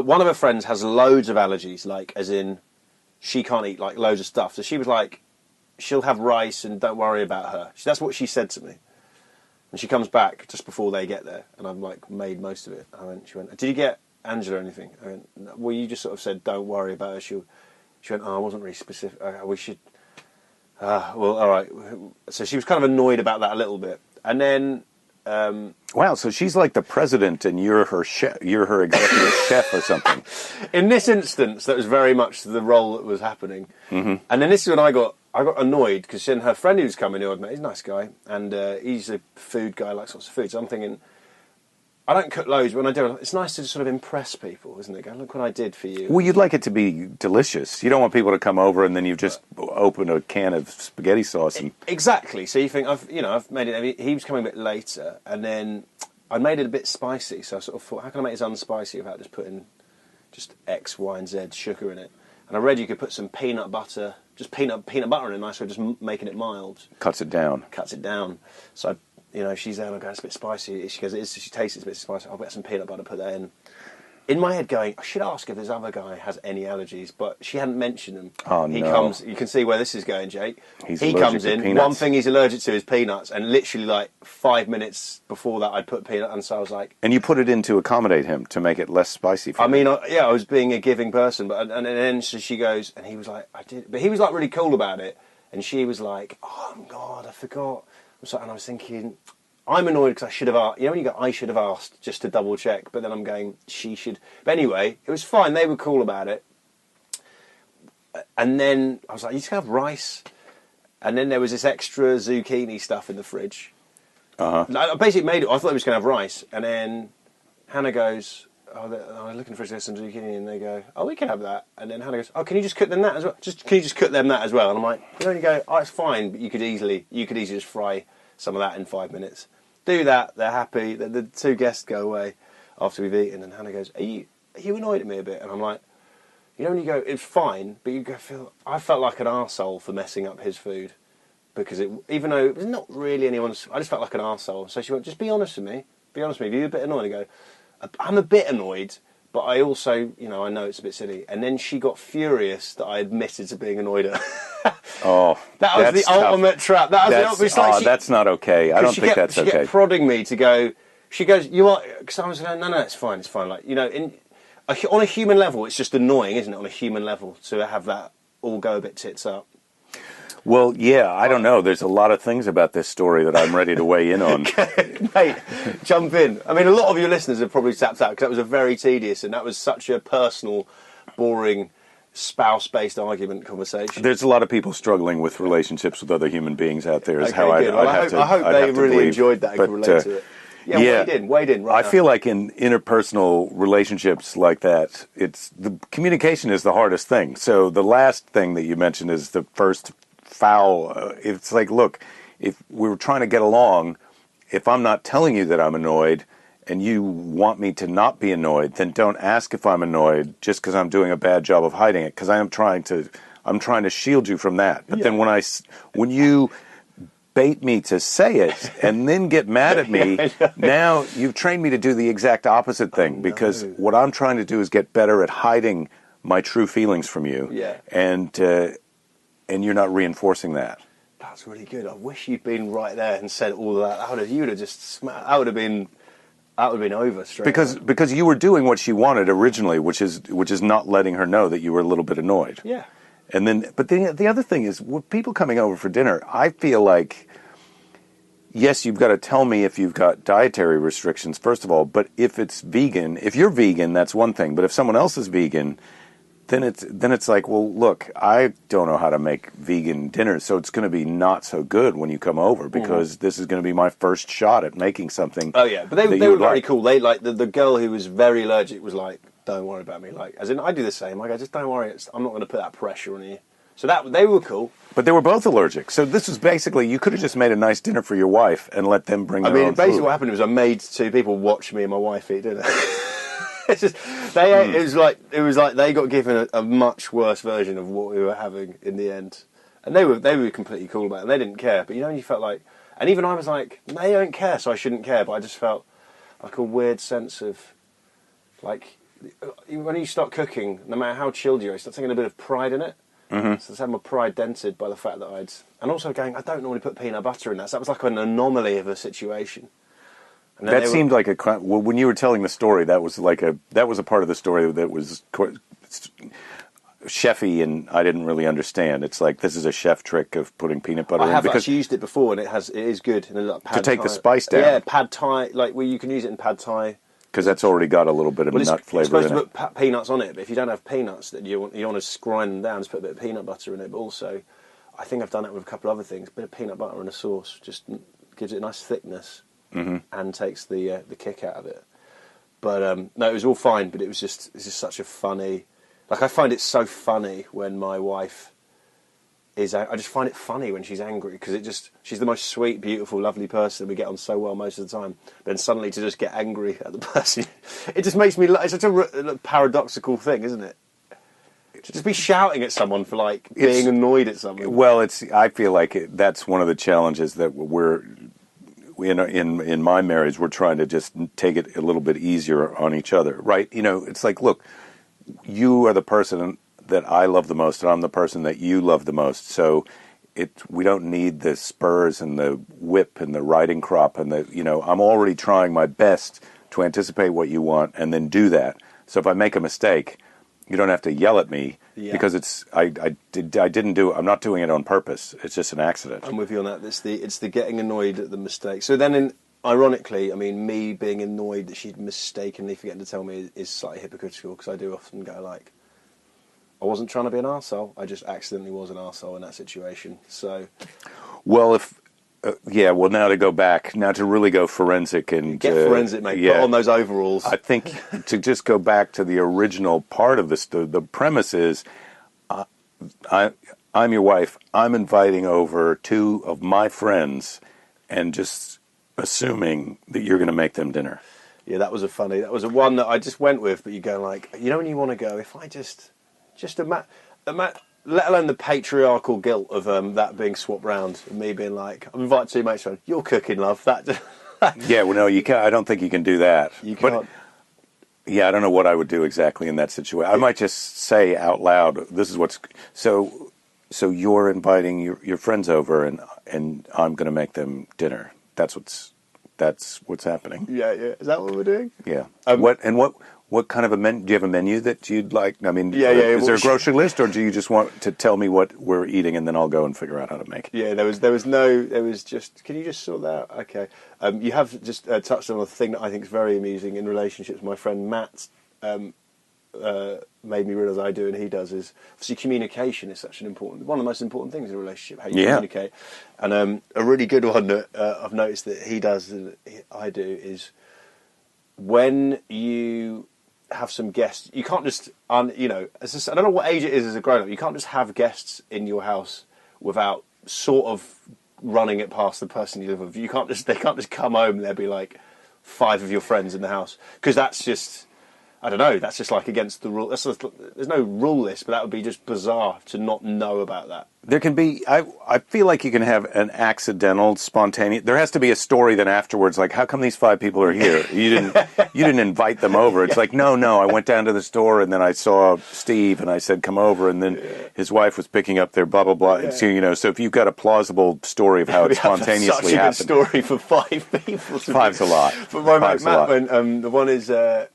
[SPEAKER 2] One of her friends has loads of allergies, like, as in, she can't eat, like, loads of stuff. So she was like, she'll have rice and don't worry about her. That's what she said to me. And she comes back just before they get there, and I've, like, made most of it. She went, "Did you get Angela anything?" I went, "Well, you just sort of said, don't worry about her." She went, "Oh, I wasn't really specific. We should..." Well, all right. So she was kind of annoyed about that a little bit. And then...
[SPEAKER 1] wow, so she's like the president and you're her chef, you're her executive chef or something.
[SPEAKER 2] In this instance, that was very much the role that was happening.
[SPEAKER 1] Mm-hmm.
[SPEAKER 2] And then this is when I got annoyed, because then her friend who's coming, who I'd met, he's a nice guy, and he's a food guy, likes lots of food. So I'm thinking, I don't cook loads, but when I do, it's nice to just sort of impress people, isn't it? Go, "Look what I did for you."
[SPEAKER 1] Well, you'd like it to be delicious. You don't want people to come over and then you've just opened a can of spaghetti sauce. And
[SPEAKER 2] Exactly. So you think, I've made it. He was coming a bit later, and then I made it a bit spicy. So I sort of thought, how can I make this unspicy without just putting just X, Y, and Z sugar in it? And I read you could put some peanut butter, just peanut butter in it, nice way, just making it mild.
[SPEAKER 1] cuts it down.
[SPEAKER 2] Cuts it down. So she's there and I go, "It's a bit spicy." She goes, she tastes it's a bit spicy. I'll get some peanut butter, put that in. In my head going, I should ask if this other guy has any allergies, but she hadn't mentioned them.
[SPEAKER 1] Oh,
[SPEAKER 2] He
[SPEAKER 1] no.
[SPEAKER 2] comes, you can see where this is going, Jake.
[SPEAKER 1] He's
[SPEAKER 2] he
[SPEAKER 1] allergic
[SPEAKER 2] comes
[SPEAKER 1] to
[SPEAKER 2] in,
[SPEAKER 1] peanuts.
[SPEAKER 2] one thing he's allergic to is peanuts, and literally like 5 minutes before that I'd put peanut, and so I was like...
[SPEAKER 1] And you put it in to accommodate him, to make it less spicy for him.
[SPEAKER 2] I was being a giving person, but and then she goes, and he was like, "I did," but he was like really cool about it, and she was like, "Oh God, I forgot." And I was thinking, I'm annoyed because I should have asked. You know when you go, "I should have asked," just to double check, but then I'm going, she should. But anyway, it was fine. They were cool about it. And then I was like, "You just have rice." And then there was this extra zucchini stuff in the fridge.
[SPEAKER 1] Uh-huh.
[SPEAKER 2] I basically made it. I thought it was going to have rice, and then Hannah goes, "Oh, I'm looking for some zucchini," and they go, "Oh, we can have that." And then Hannah goes, "Oh, can you just cook them that as well? Can you just cook them that as well?" And I'm like, you go, "Oh, it's fine, but you could easily just fry some of that in 5 minutes." Do that. They're happy. The 2 guests go away after we've eaten, and Hannah goes, Are you annoyed at me a bit?" And I'm like, when you go, "It's fine," but I felt like an arsehole for messing up his food, because even though it was not really anyone's, I just felt like an arsehole. So she went, "Just be honest with me. Be honest with me. If you're a bit annoyed," I go, "I'm a bit annoyed, but I also, I know it's a bit silly." And then she got furious that I admitted to being annoyed at her.
[SPEAKER 1] Oh,
[SPEAKER 2] that was the ultimate trap.
[SPEAKER 1] That's not okay. I don't think that's okay.
[SPEAKER 2] She kept prodding me to go. She goes, "You are," because I was going, "No, it's fine. It's fine." Like, on a human level, it's just annoying, isn't it? On a human level, to have that all go a bit tits up.
[SPEAKER 1] Well, yeah, I don't know. There's a lot of things about this story that I'm ready to weigh in on.
[SPEAKER 2] Mate, jump in. I mean, a lot of your listeners have probably tapped out because that was a very tedious, and that was such a personal, boring, spouse-based argument conversation.
[SPEAKER 1] There's a lot of people struggling with relationships with other human beings out there.
[SPEAKER 2] I hope they really enjoyed that and could relate to it. Yeah, wade in. Right
[SPEAKER 1] I feel like in interpersonal relationships like that, the communication is the hardest thing. So the last thing that you mentioned is the first foul. It's like, look, if we were trying to get along, if I'm not telling you that I'm annoyed and you want me to not be annoyed, then don't ask if I'm annoyed just because I'm doing a bad job of hiding it, because I'm trying to shield you from that. But then when you bait me to say it and then get mad at me, now you've trained me to do the exact opposite thing, because what I'm trying to do is get better at hiding my true feelings from you.
[SPEAKER 2] Yeah.
[SPEAKER 1] And you're not reinforcing that.
[SPEAKER 2] That's really good. I wish you'd been right there and said all of that. You would have just that would have been over straight away.
[SPEAKER 1] Because you were doing what she wanted originally, which is not letting her know that you were a little bit annoyed.
[SPEAKER 2] Yeah.
[SPEAKER 1] And then, but the other thing is, with people coming over for dinner, I feel like, yes, you've got to tell me if you've got dietary restrictions, first of all, but if you're vegan, that's one thing. But if someone else is vegan, then it's like, well, look, I don't know how to make vegan dinner, so it's going to be not so good when you come over because this is going to be my first shot at making something.
[SPEAKER 2] Oh yeah, but they were very cool. They like the girl who was very allergic was like, "Don't worry about me." Like, as in, I do the same. Like, I just don't worry. I'm not going to put that pressure on you. So they were cool.
[SPEAKER 1] But they were both allergic. So this was basically, you could have just made a nice dinner for your wife and let them bring their own food.
[SPEAKER 2] Basically what happened was I made two people watch me and my wife eat dinner. It's just, it was like they got given a much worse version of what we were having in the end. And they were completely cool about it, and they didn't care. But you felt like, and even I was like, they don't care, so I shouldn't care. But I just felt like a weird sense of, like, when you start cooking, no matter how chilled you are, you start taking a bit of pride in it. Mm-hmm. So I had my pride dented by the fact that and also going, I don't normally put peanut butter in that. So that was like an anomaly of a situation. And
[SPEAKER 1] that seemed like when you were telling the story, that was a part of the story that was chefy, and I didn't really understand. It's like, this is a chef trick of putting peanut butter in.
[SPEAKER 2] I have actually used it before, and it is good. And like
[SPEAKER 1] to take the spice down.
[SPEAKER 2] Yeah, pad thai, like where you can use it in pad thai.
[SPEAKER 1] Because that's already got a little bit of nut flavour in it.
[SPEAKER 2] You're supposed to put peanuts on it, but if you don't have peanuts, then you want to grind them down, just put a bit of peanut butter in it. But also, I think I've done it with a couple of other things. A bit of peanut butter in a sauce just gives it a nice thickness and takes the kick out of it. But no, it was all fine. But it's just such a funny. Like, I find it so funny when my wife is. I just find it funny when she's angry because she's the most sweet, beautiful, lovely person. We get on so well most of the time. Then suddenly to just get angry at the person, it just makes me. It's such a paradoxical thing, isn't it? To just be shouting at someone for like being annoyed at something.
[SPEAKER 1] Well, I feel like that's one of the challenges that we're in my marriage. We're trying to just take it a little bit easier on each other, right? It's like, look, you are the person that I love the most, and I'm the person that you love the most. So we don't need the spurs and the whip and the riding crop and I'm already trying my best to anticipate what you want and then do that. So if I make a mistake, you don't have to yell at me because I didn't do it. I'm not doing it on purpose. It's just an accident.
[SPEAKER 2] I'm with you on that. It's the getting annoyed at the mistake. So then ironically, I mean, me being annoyed that she'd mistakenly forgotten to tell me is slightly hypocritical because I do often go like, I wasn't trying to be an arsehole. I just accidentally was an arsehole in that situation. So,
[SPEAKER 1] well, now to go back, now to really go forensic and
[SPEAKER 2] get forensic, mate. Put on those overalls.
[SPEAKER 1] I think to just go back to the original part of this, the premise is, I'm your wife. I'm inviting over two of my friends, and just assuming that you're going to make them dinner.
[SPEAKER 2] Yeah, that was a one that I just went with. But you go like, when you want to go, if I just let alone the patriarchal guilt of that being swapped round, and me being like, I'm invited two mates around, you're cooking, love.
[SPEAKER 1] Yeah, well, no, you can't. I don't think you can do that.
[SPEAKER 2] You can't.
[SPEAKER 1] But, I don't know what I would do exactly in that situation. I might just say out loud, "This is what's." So you're inviting your friends over, and I'm going to make them dinner. That's what's happening.
[SPEAKER 2] Yeah. Is that what we're doing?
[SPEAKER 1] Yeah. What kind of a menu? Do you have a menu that you'd like? I mean,
[SPEAKER 2] is
[SPEAKER 1] there a grocery list, or do you just want to tell me what we're eating and then I'll go and figure out how to make it?
[SPEAKER 2] Yeah, there was just. Can you just sort that out? Okay. You have just touched on a thing that I think is very amusing in relationships. My friend Matt made me realise I do, and he does, is obviously communication is such one of the most important things in a relationship. How you communicate, and a really good one that I've noticed that he does and I do is when you have some guests, you can't just, I don't know what age it is as a grown-up, you can't just have guests in your house without sort of running it past the person you live with. They can't just come home and there'll be like 5 of your friends in the house, because that's just, I don't know, that's just like against the rule. There's no rule list, but that would be just bizarre to not know about that.
[SPEAKER 1] There can be, I feel like you can have an accidental, spontaneous, there has to be a story then afterwards, like, how come these 5 people are here? You didn't invite them over. It's like, no, I went down to the store and then I saw Steve and I said, come over, and then his wife was picking up their blah, blah, blah. Yeah. And so if you've got a plausible story of how it spontaneously happened.
[SPEAKER 2] Such a good story for 5 people.
[SPEAKER 1] 5's a lot.
[SPEAKER 2] But my mate Matt, when, the one is, a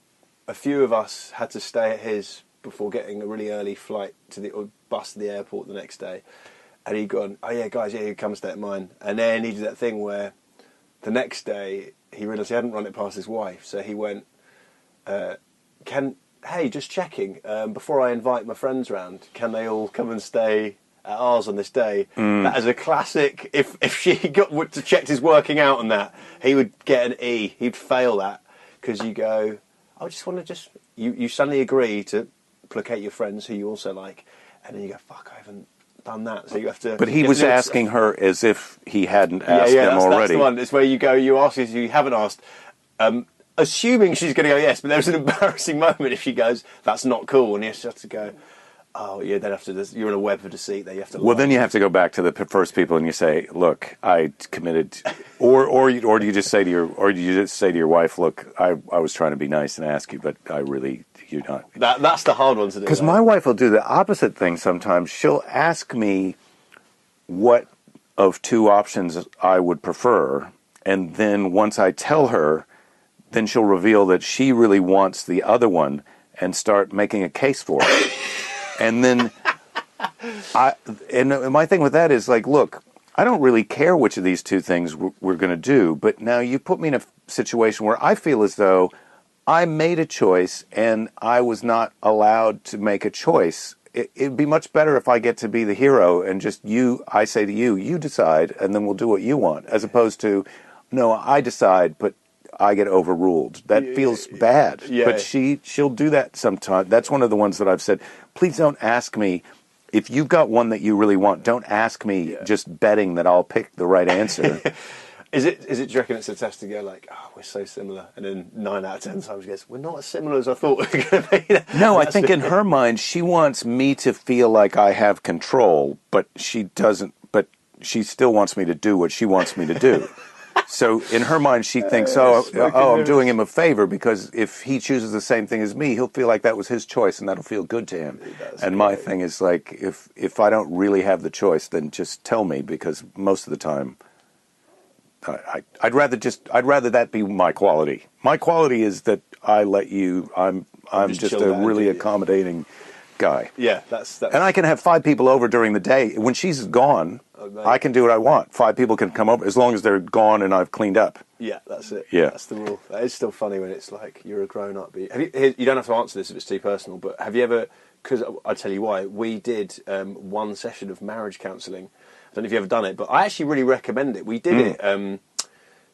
[SPEAKER 2] few of us had to stay at his before getting a really early flight or bus to the airport the next day, and he'd gone, oh yeah guys, you come stay at mine, and then he did that thing where the next day he realised he hadn't run it past his wife, so he went, can hey, just checking, before I invite my friends round, can they all come and stay at ours on this day? That is a classic. If she got to checked his working out on that, he would get an E. He'd fail that, because you go, I just want to you suddenly agree to placate your friends who you also like, and then you go, fuck, I haven't done that, so you have to.
[SPEAKER 1] But he was asking her as if he hadn't asked them already.
[SPEAKER 2] That's the one. It's where you go, you ask as you haven't asked, assuming she's going to go yes, but there's an embarrassing moment if she goes, that's not cool, and you just have to go, oh, yeah, then after this, you're in a web of deceit there, you have to lie.
[SPEAKER 1] Well, then you have to go back to the first people and you say, look, I committed, or do you just say to your wife, look, I was trying to be nice and ask you, but I really, you're not.
[SPEAKER 2] That's the hard one to do.
[SPEAKER 1] Because my wife will do the opposite thing sometimes. She'll ask me what of two options I would prefer, and then once I tell her, then she'll reveal that she really wants the other one and start making a case for it. And then my thing with that is like, look, I don't really care which of these two things we're going to do, but now you put me in a situation where I feel as though I made a choice and I was not allowed to make a choice. It'd be much better if I get to be the hero and just I say to you, you decide, and then we'll do what you want, as opposed to, no, I decide, but I get overruled. That feels bad. Yeah. But she'll do that sometimes. That's one of the ones that I've said, please don't ask me. If you've got one that you really want, don't ask me just betting that I'll pick the right answer.
[SPEAKER 2] Is it? Do you reckon it's a test to go like, oh, we're so similar, and then 9 out of 10 times she goes, we're not as similar as I thought we were going to be.
[SPEAKER 1] No, I think in her mind she wants me to feel like I have control, but she doesn't. But she still wants me to do what she wants me to do. So in her mind, she thinks, I'm doing him a favor, because if he chooses the same thing as me, he'll feel like that was his choice, and that'll feel good to him. And my thing is like, if I don't really have the choice, then just tell me, because most of the time, I'd rather that be my quality. My quality is that I let you. I'm just a really accommodating guy.
[SPEAKER 2] Yeah, that's.
[SPEAKER 1] And I can have 5 people over during the day. When she's gone, I can do what I want. 5 people can come over as long as they're gone and I've cleaned up.
[SPEAKER 2] Yeah, that's it.
[SPEAKER 1] Yeah,
[SPEAKER 2] that's the rule. That is still funny when it's like you're a grown-up. You don't have to answer this if it's too personal, but have you ever? Because I'll tell you why. We did one session of marriage counselling. I don't know if you've ever done it, but I actually really recommend it. We did it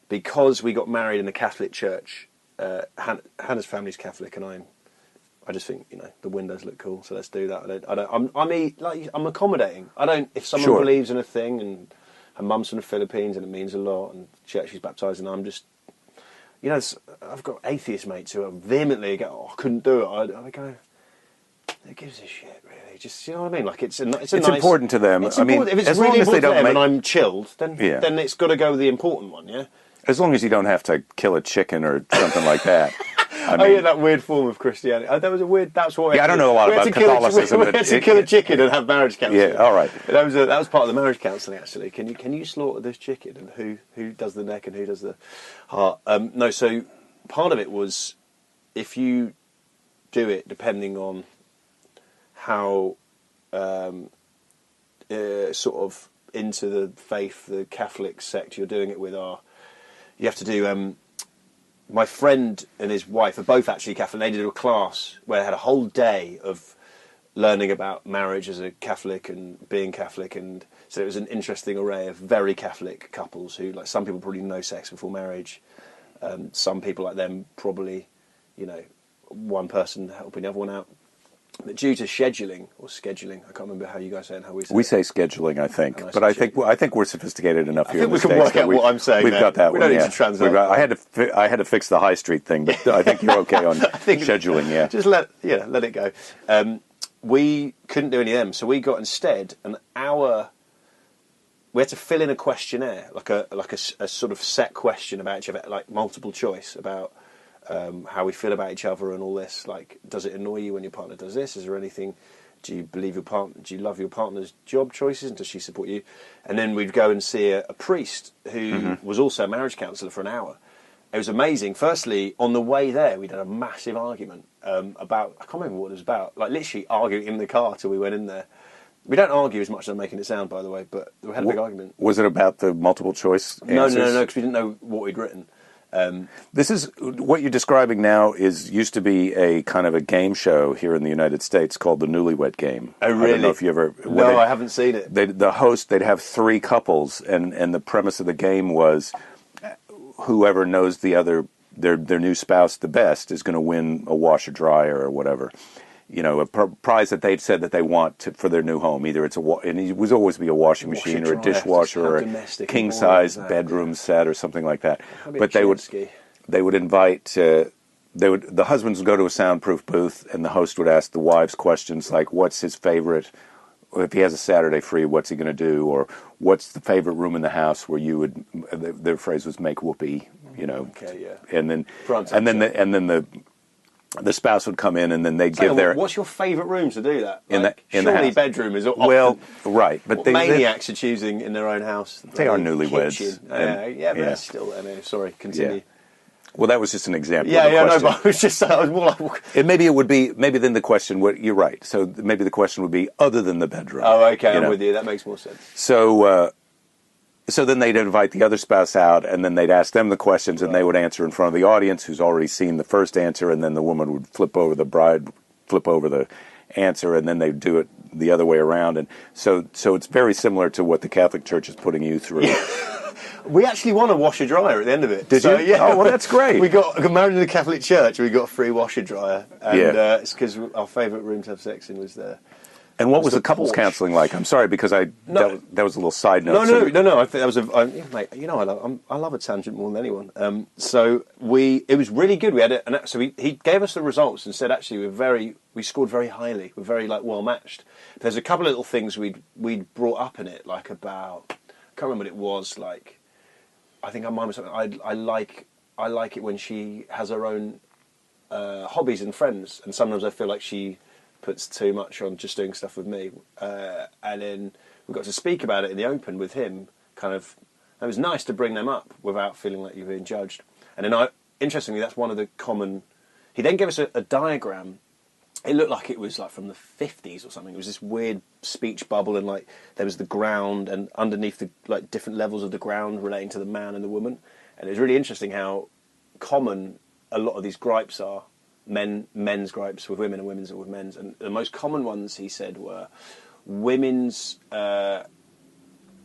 [SPEAKER 2] because we got married in a Catholic church. Hannah's family's Catholic, and I just think, the windows look cool, so let's do that. I'm accommodating. I don't. If someone believes in a thing, and her mum's from the Philippines, and it means a lot, and church she's baptised, and I'm just, I've got atheist mates who are vehemently go, oh, I couldn't do it. I go, who gives a shit, really? Just, you know what I mean? Like it's nice,
[SPEAKER 1] important to them.
[SPEAKER 2] I mean, if it's as really long as they don't and I'm chilled, then it's got to go with the important one, yeah.
[SPEAKER 1] As long as you don't have to kill a chicken or something like that. I
[SPEAKER 2] mean, that weird form of Christianity. That was a weird. That's what.
[SPEAKER 1] I don't know a lot about Catholicism.
[SPEAKER 2] We had to kill a chicken and have marriage counselling.
[SPEAKER 1] Yeah, all right.
[SPEAKER 2] That was part of the marriage counselling. Actually, can you slaughter this chicken, and who does the neck and who does the heart? No, so part of it was if you do it depending on how sort of into the faith, the Catholic sect you're doing it with you have to do. My friend and his wife are both actually Catholic. They did a class where they had a whole day of learning about marriage as a Catholic and being Catholic, and so it was an interesting array of very Catholic couples who, like, some people probably no sex before marriage. Some people like them probably, one person helping the other one out. But due to scheduling, I can't remember how you guys say it and how we say it.
[SPEAKER 1] We say scheduling, I think. But I think we're sophisticated enough here.
[SPEAKER 2] I think we can work out what I'm saying.
[SPEAKER 1] We've got that one.
[SPEAKER 2] We don't need to translate.
[SPEAKER 1] I had to fix the high street thing, but I think you're okay on scheduling, yeah.
[SPEAKER 2] Just let it go. We couldn't do any of them, so we got instead an hour. We had to fill in a questionnaire, like a sort of set question about each other, like multiple choice about how we feel about each other and all this. Like, does it annoy you when your partner does this? Is there anything? Do you believe your partner? Do you love your partner's job choices? And does she support you? And then we'd go and see a priest who was also a marriage counsellor for an hour. It was amazing. Firstly, on the way there, we had a massive argument about, I can't remember what it was about, like literally arguing in the car till we went in there. We don't argue as much as I'm making it sound, by the way, but we had a big argument.
[SPEAKER 1] Was it about the multiple choice answers?
[SPEAKER 2] No, because we didn't know what we'd written.
[SPEAKER 1] This is what you're describing now used to be a kind of a game show here in the United States called the Newlywed Game.
[SPEAKER 2] Oh, really?
[SPEAKER 1] I don't know if you ever...
[SPEAKER 2] No, I haven't seen it.
[SPEAKER 1] The host, they'd have 3 couples, and the premise of the game was whoever knows their new spouse the best is going to win a washer dryer or whatever. A prize that they've said that they want for their new home. Either it's and it would always be a washing machine or a dishwasher or a king-size bedroom set or something like that. But they would invite... the husbands would go to a soundproof booth, and the host would ask the wives questions like, what's his favorite... If he has a Saturday free, what's he going to do? Or what's the favorite room in the house where you would... Their phrase was make whoopee,
[SPEAKER 2] Okay, yeah.
[SPEAKER 1] And then the spouse would come in, and then they'd give their...
[SPEAKER 2] What's your favourite room to do that?
[SPEAKER 1] In the house.
[SPEAKER 2] Bedroom is often...
[SPEAKER 1] Well, right. But
[SPEAKER 2] maniacs are choosing in their own house.
[SPEAKER 1] They are newlyweds.
[SPEAKER 2] But that's still... sorry, continue.
[SPEAKER 1] Yeah. Well, that was just an example.
[SPEAKER 2] But I was just... I was more like...
[SPEAKER 1] Maybe it would be... Maybe then the question would... You're right. So maybe the question would be other than the bedroom.
[SPEAKER 2] Oh, okay. I'm with you. That makes more sense.
[SPEAKER 1] So then they'd invite the other spouse out, and then they'd ask them the questions, and they would answer in front of the audience, who's already seen the first answer, and then the woman would flip over the answer, and then they'd do it the other way around. And so it's very similar to what the Catholic Church is putting you through.
[SPEAKER 2] We actually won a washer dryer at the end of it.
[SPEAKER 1] Did you?
[SPEAKER 2] Yeah.
[SPEAKER 1] Oh, well, that's great.
[SPEAKER 2] We got married in the Catholic Church. We got a free washer dryer, and it's because our favourite room to have sex in was there.
[SPEAKER 1] And what was the couples counselling like? I'm sorry, because that was a little side note.
[SPEAKER 2] No. I think that was mate. I love a tangent more than anyone. It was really good. We had he gave us the results and said actually we scored very highly. We're very well matched. There's a couple of little things we'd brought up in it, like about, I can't remember what it was. Like, I think mine was something I like it when she has her own hobbies and friends, and sometimes I feel like she puts too much on just doing stuff with me, and then we got to speak about it in the open with him. It was nice to bring them up without feeling like you were being judged. And then interestingly, that's one of the common. He then gave us a diagram. It looked like it was like from the 50s or something. It was this weird speech bubble, and like there was the ground, and underneath the different levels of the ground relating to the man and the woman. And it was really interesting how common a lot of these gripes are. Men's gripes with women and women's with men's, and the most common ones he said were women's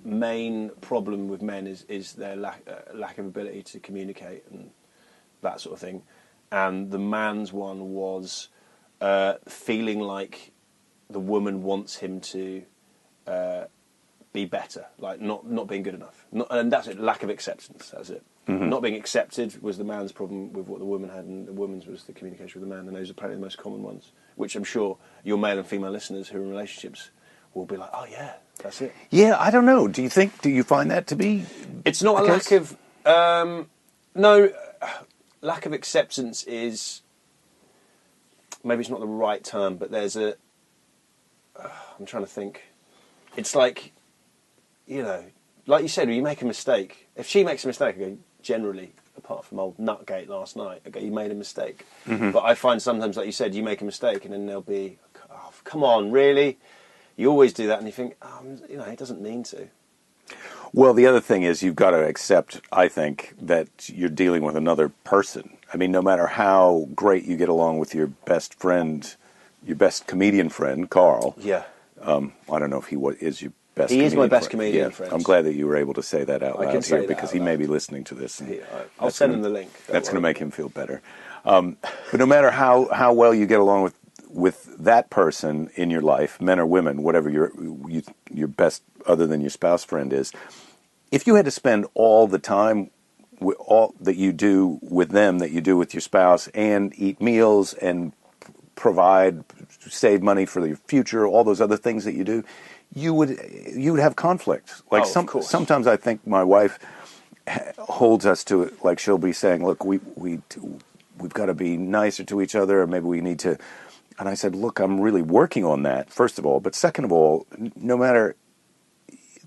[SPEAKER 2] main problem with men is their lack of ability to communicate and that sort of thing, and the man's one was feeling like the woman wants him to be better, like not being good enough, and that's it. Lack of acceptance. That's it. Mm-hmm. Not being accepted was the man's problem with what the woman had, and the woman's was the communication with the man. And those are apparently the most common ones, which I'm sure your male and female listeners who are in relationships will be like, oh yeah, that's it.
[SPEAKER 1] Yeah, I don't know. Do you find that to be?
[SPEAKER 2] It's not a lack of lack of acceptance is maybe it's not the right term, but there's I'm trying to think. It's like, like you said, when you make a mistake. If she makes a mistake, I go, generally, apart from old Nutgate last night, I go, you made a mistake. Mm-hmm. But I find sometimes, like you said, you make a mistake, and then they'll be, oh, come on, really? You always do that, and you think, he doesn't mean to.
[SPEAKER 1] Well, the other thing is you've got to accept, I think, that you're dealing with another person. I mean, no matter how great you get along with your best friend, your best comedian friend, Carl.
[SPEAKER 2] Yeah.
[SPEAKER 1] I don't know if he is your best.
[SPEAKER 2] He is my best
[SPEAKER 1] friend.
[SPEAKER 2] comedian friend.
[SPEAKER 1] I'm glad that you were able to say that out loud here, because he may be listening to this.
[SPEAKER 2] I'll send him the link.
[SPEAKER 1] That's going to make him feel better. But no matter how well you get along with that person in your life, men or women, whatever your best other than your spouse friend is, if you had to spend all the time with all that you do with them that you do with your spouse, and eat meals and save money for your future, all those other things that you do, you would have conflict. Like sometimes I think my wife holds us to it. Like she'll be saying, "Look, we've got to be nicer to each other, or maybe we need to." And I said, "Look, I'm really working on that. First of all, but second of all, no matter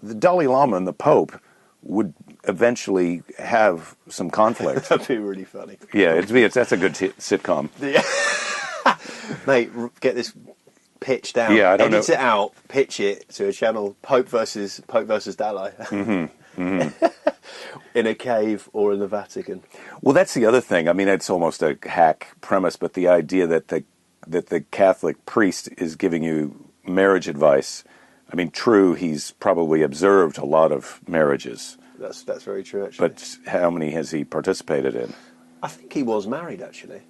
[SPEAKER 1] the Dalai Lama and the Pope would eventually have some conflict."
[SPEAKER 2] That'd be really funny.
[SPEAKER 1] Yeah, that's a good sitcom.
[SPEAKER 2] Yeah. Mate, get this pitch down.
[SPEAKER 1] Yeah, I don't
[SPEAKER 2] Edit
[SPEAKER 1] know.
[SPEAKER 2] it out, pitch it to a channel, Pope versus Dalai.
[SPEAKER 1] Mm-hmm. Mm-hmm.
[SPEAKER 2] in a cave or in the Vatican.
[SPEAKER 1] Well, that's the other thing. I mean, it's almost a hack premise, but the idea that the Catholic priest is giving you marriage advice. I mean, true, he's probably observed a lot of marriages.
[SPEAKER 2] That's very true, actually.
[SPEAKER 1] But how many has he participated in?
[SPEAKER 2] I think he was married, actually.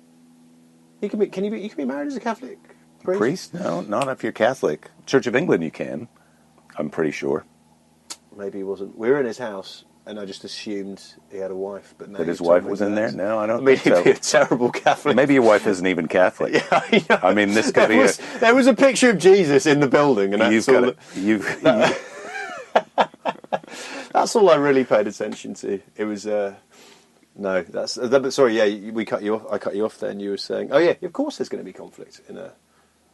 [SPEAKER 2] You can be married as a Catholic priest?
[SPEAKER 1] No, not if you're Catholic. Church of England, you can. I'm pretty sure.
[SPEAKER 2] Maybe he wasn't. We were in his house, and I just assumed he had a wife. But now
[SPEAKER 1] that his wife was in there? No, I don't
[SPEAKER 2] think
[SPEAKER 1] so.
[SPEAKER 2] He'd be a terrible Catholic.
[SPEAKER 1] Maybe your wife isn't even Catholic.
[SPEAKER 2] Yeah, I know.
[SPEAKER 1] I mean, this could
[SPEAKER 2] There was a picture of Jesus in the building, and that's all. That's all I really paid attention to. It was... No, sorry. Yeah, we cut you off. I cut you off. Then you were saying, "Oh yeah, of course there's going to be conflict in a."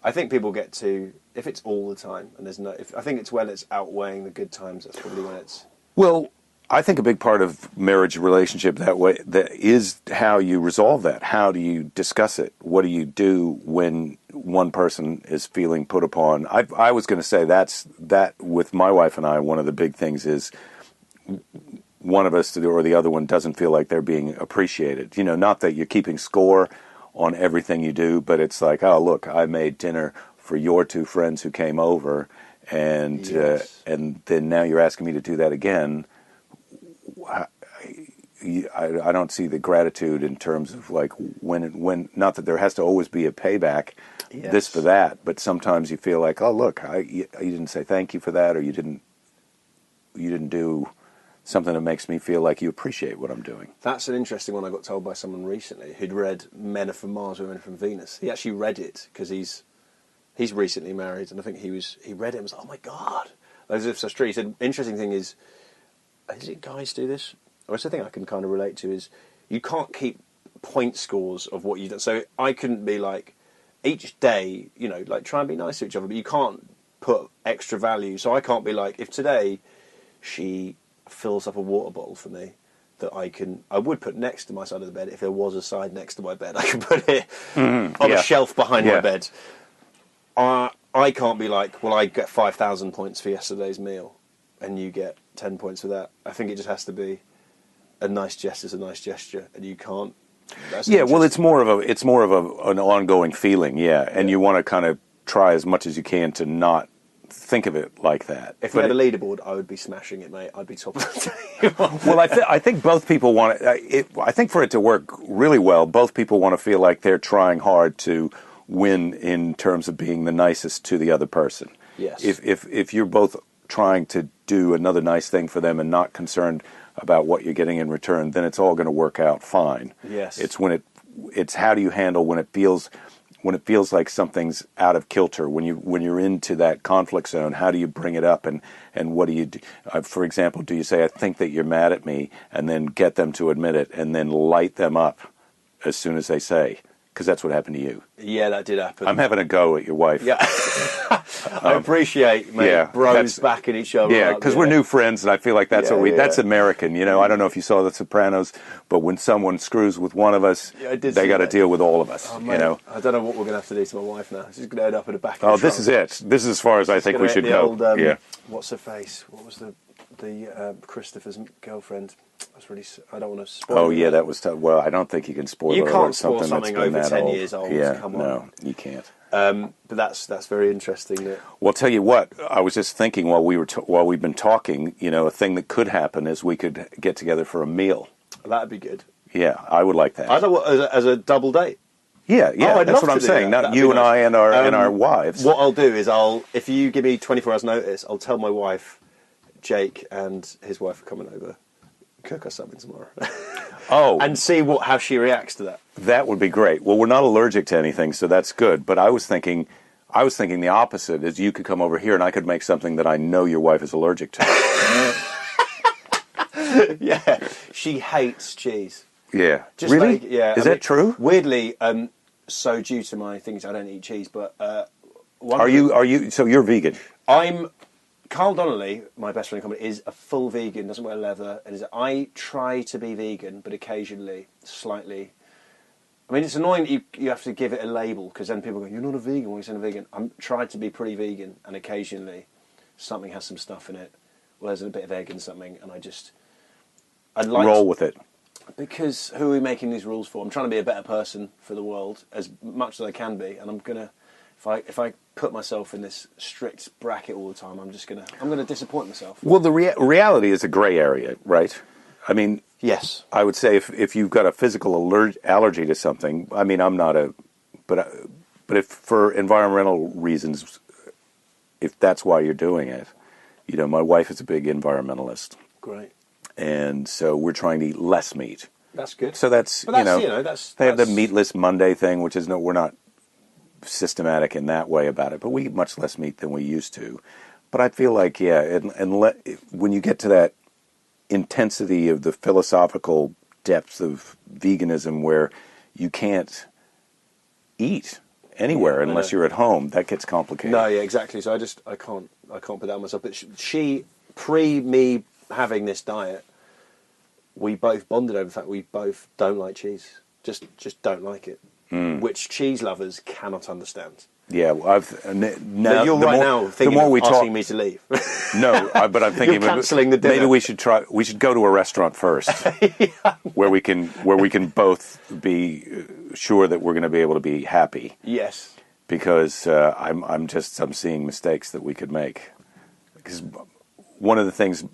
[SPEAKER 2] I think people get to if it's all the time and there's no. I think it's when it's outweighing the good times. That's probably when it's.
[SPEAKER 1] Well, I think a big part of marriage relationship that is how you resolve that. How do you discuss it? What do you do when one person is feeling put upon? I was going to say that with my wife and I. One of the big things is. One of us or the other one doesn't feel like they're being appreciated. You know, not that you're keeping score on everything you do, but it's like, oh, look, I made dinner for your two friends who came over, and
[SPEAKER 2] yes.
[SPEAKER 1] And then now you're asking me to do that again. I don't see the gratitude in terms of like when not that there has to always be a payback,
[SPEAKER 2] yes.
[SPEAKER 1] This for that, but sometimes you feel like, oh, look, you didn't say thank you for that, or you didn't do something that makes me feel like you appreciate what I'm doing.
[SPEAKER 2] That's an interesting one I got told by someone recently who'd read Men Are From Mars, Women Are From Venus. He actually read it because he's recently married, and I think he read it and was like, oh my God. As if so true. He said, interesting thing is it guys do this? Or it's a thing I can kind of relate to is you can't keep point scores of what you've done. So I couldn't be like, each day, you know, like try and be nice to each other, but you can't put extra value. So I can't be like, if today she fills up a water bottle for me that I would put next to my side of the bed. If there was a side next to my bed, I could put it on a shelf behind my bed. I can't be like, well, I get 5,000 points for yesterday's meal and you get 10 points for that. I think it just has to be a nice gesture is a nice gesture, and you can't.
[SPEAKER 1] Well, it's more of an ongoing feeling, and you want to kind of try as much as you can to not think of it like that.
[SPEAKER 2] If we had a leaderboard, I would be smashing it, mate. I'd be top of the table.
[SPEAKER 1] Well, I think both people want it. I think for it to work really well, both people want to feel like they're trying hard to win in terms of being the nicest to the other person.
[SPEAKER 2] Yes.
[SPEAKER 1] If you're both trying to do another nice thing for them and not concerned about what you're getting in return, then it's all going to work out fine.
[SPEAKER 2] Yes.
[SPEAKER 1] It's how do you handle when it feels like something's out of kilter, when you're into that conflict zone. How do you bring it up, and what do you do? For example, do you say, I think that you're mad at me, and then get them to admit it, and then light them up as soon as they say, because that's what happened to you.
[SPEAKER 2] Yeah, that did happen.
[SPEAKER 1] I'm having a go at your wife.
[SPEAKER 2] Yeah. I appreciate, mate, bros backing each other
[SPEAKER 1] up. Yeah, because we're new friends, and I feel like that's that's American. You know, I don't know if you saw The Sopranos, but when someone screws with one of us, they got to deal with all of us.
[SPEAKER 2] Oh,
[SPEAKER 1] you know,
[SPEAKER 2] I don't know what we're going to have to do to my wife now. She's going to end up in the back.
[SPEAKER 1] Oh, this is it. This is as far as I think we should go.
[SPEAKER 2] Old, what's her face? What was the Christopher's girlfriend? That's really. I don't want to spoil.
[SPEAKER 1] Oh yeah, that was tough. Well, I don't think you can spoil.
[SPEAKER 2] You can't spoil something over 10 years old.
[SPEAKER 1] Yeah,
[SPEAKER 2] come on.
[SPEAKER 1] No, you can't.
[SPEAKER 2] But that's very interesting.
[SPEAKER 1] Well, I'll tell you what. I was just thinking while we've been talking. You know, a thing that could happen is we could get together for a meal.
[SPEAKER 2] That'd be good.
[SPEAKER 1] Yeah, I would like that.
[SPEAKER 2] I don't as a double date.
[SPEAKER 1] Yeah, that's what I'm saying. Not you and I and our wives.
[SPEAKER 2] What I'll do is if you give me 24 hours notice, I'll tell my wife, Jake and his wife are coming over, cook us something tomorrow.
[SPEAKER 1] Oh,
[SPEAKER 2] and see how she reacts to that.
[SPEAKER 1] That would be great. Well, we're not allergic to anything, so that's good. But I was thinking the opposite is you could come over here and I could make something that I know your wife is allergic to.
[SPEAKER 2] Yeah, she hates cheese.
[SPEAKER 1] Yeah,
[SPEAKER 2] just
[SPEAKER 1] really?
[SPEAKER 2] Like, yeah,
[SPEAKER 1] is that true?
[SPEAKER 2] Weirdly, so due to my things, I don't eat cheese. But
[SPEAKER 1] are you? So you're vegan?
[SPEAKER 2] Carl Donnelly, my best friend in comedy, is a full vegan, doesn't wear leather. I try to be vegan, but occasionally, slightly. I mean, it's annoying that you have to give it a label, because then people go, you're not a vegan when you're saying a vegan. I'm trying to be pretty vegan, and occasionally something has some stuff in it. Well, there's a bit of egg in something, and
[SPEAKER 1] roll with it?
[SPEAKER 2] Because who are we making these rules for? I'm trying to be a better person for the world as much as I can be, and I'm gonna, if I put myself in this strict bracket all the time, I'm gonna disappoint myself.
[SPEAKER 1] Well, the reality is a gray area, right? I mean,
[SPEAKER 2] yes,
[SPEAKER 1] I would say if you've got a physical allergy to something, I mean, I'm not but if for environmental reasons, if that's why you're doing it, my wife is a big environmentalist.
[SPEAKER 2] Great.
[SPEAKER 1] And so we're trying to eat less meat.
[SPEAKER 2] That's good.
[SPEAKER 1] So that's they have the Meatless Monday thing, which is we're not systematic in that way about it, but we eat much less meat than we used to. But I feel like, when you get to that intensity of the philosophical depths of veganism where you can't eat anywhere unless you're at home, that gets complicated.
[SPEAKER 2] No, yeah, exactly. So I can't put that on myself. But she pre me having this diet, we both bonded over the fact we both don't like cheese. Just don't like it. Which cheese lovers cannot understand.
[SPEAKER 1] Yeah, well, now
[SPEAKER 2] you're now thinking of asking me to leave.
[SPEAKER 1] No, but I'm thinking
[SPEAKER 2] you're cancelling the dinner.
[SPEAKER 1] Maybe we should try. We should go to a restaurant first, where we can both be sure that we're going to be able to be happy.
[SPEAKER 2] Yes,
[SPEAKER 1] because I'm seeing mistakes that we could make. Because one of the things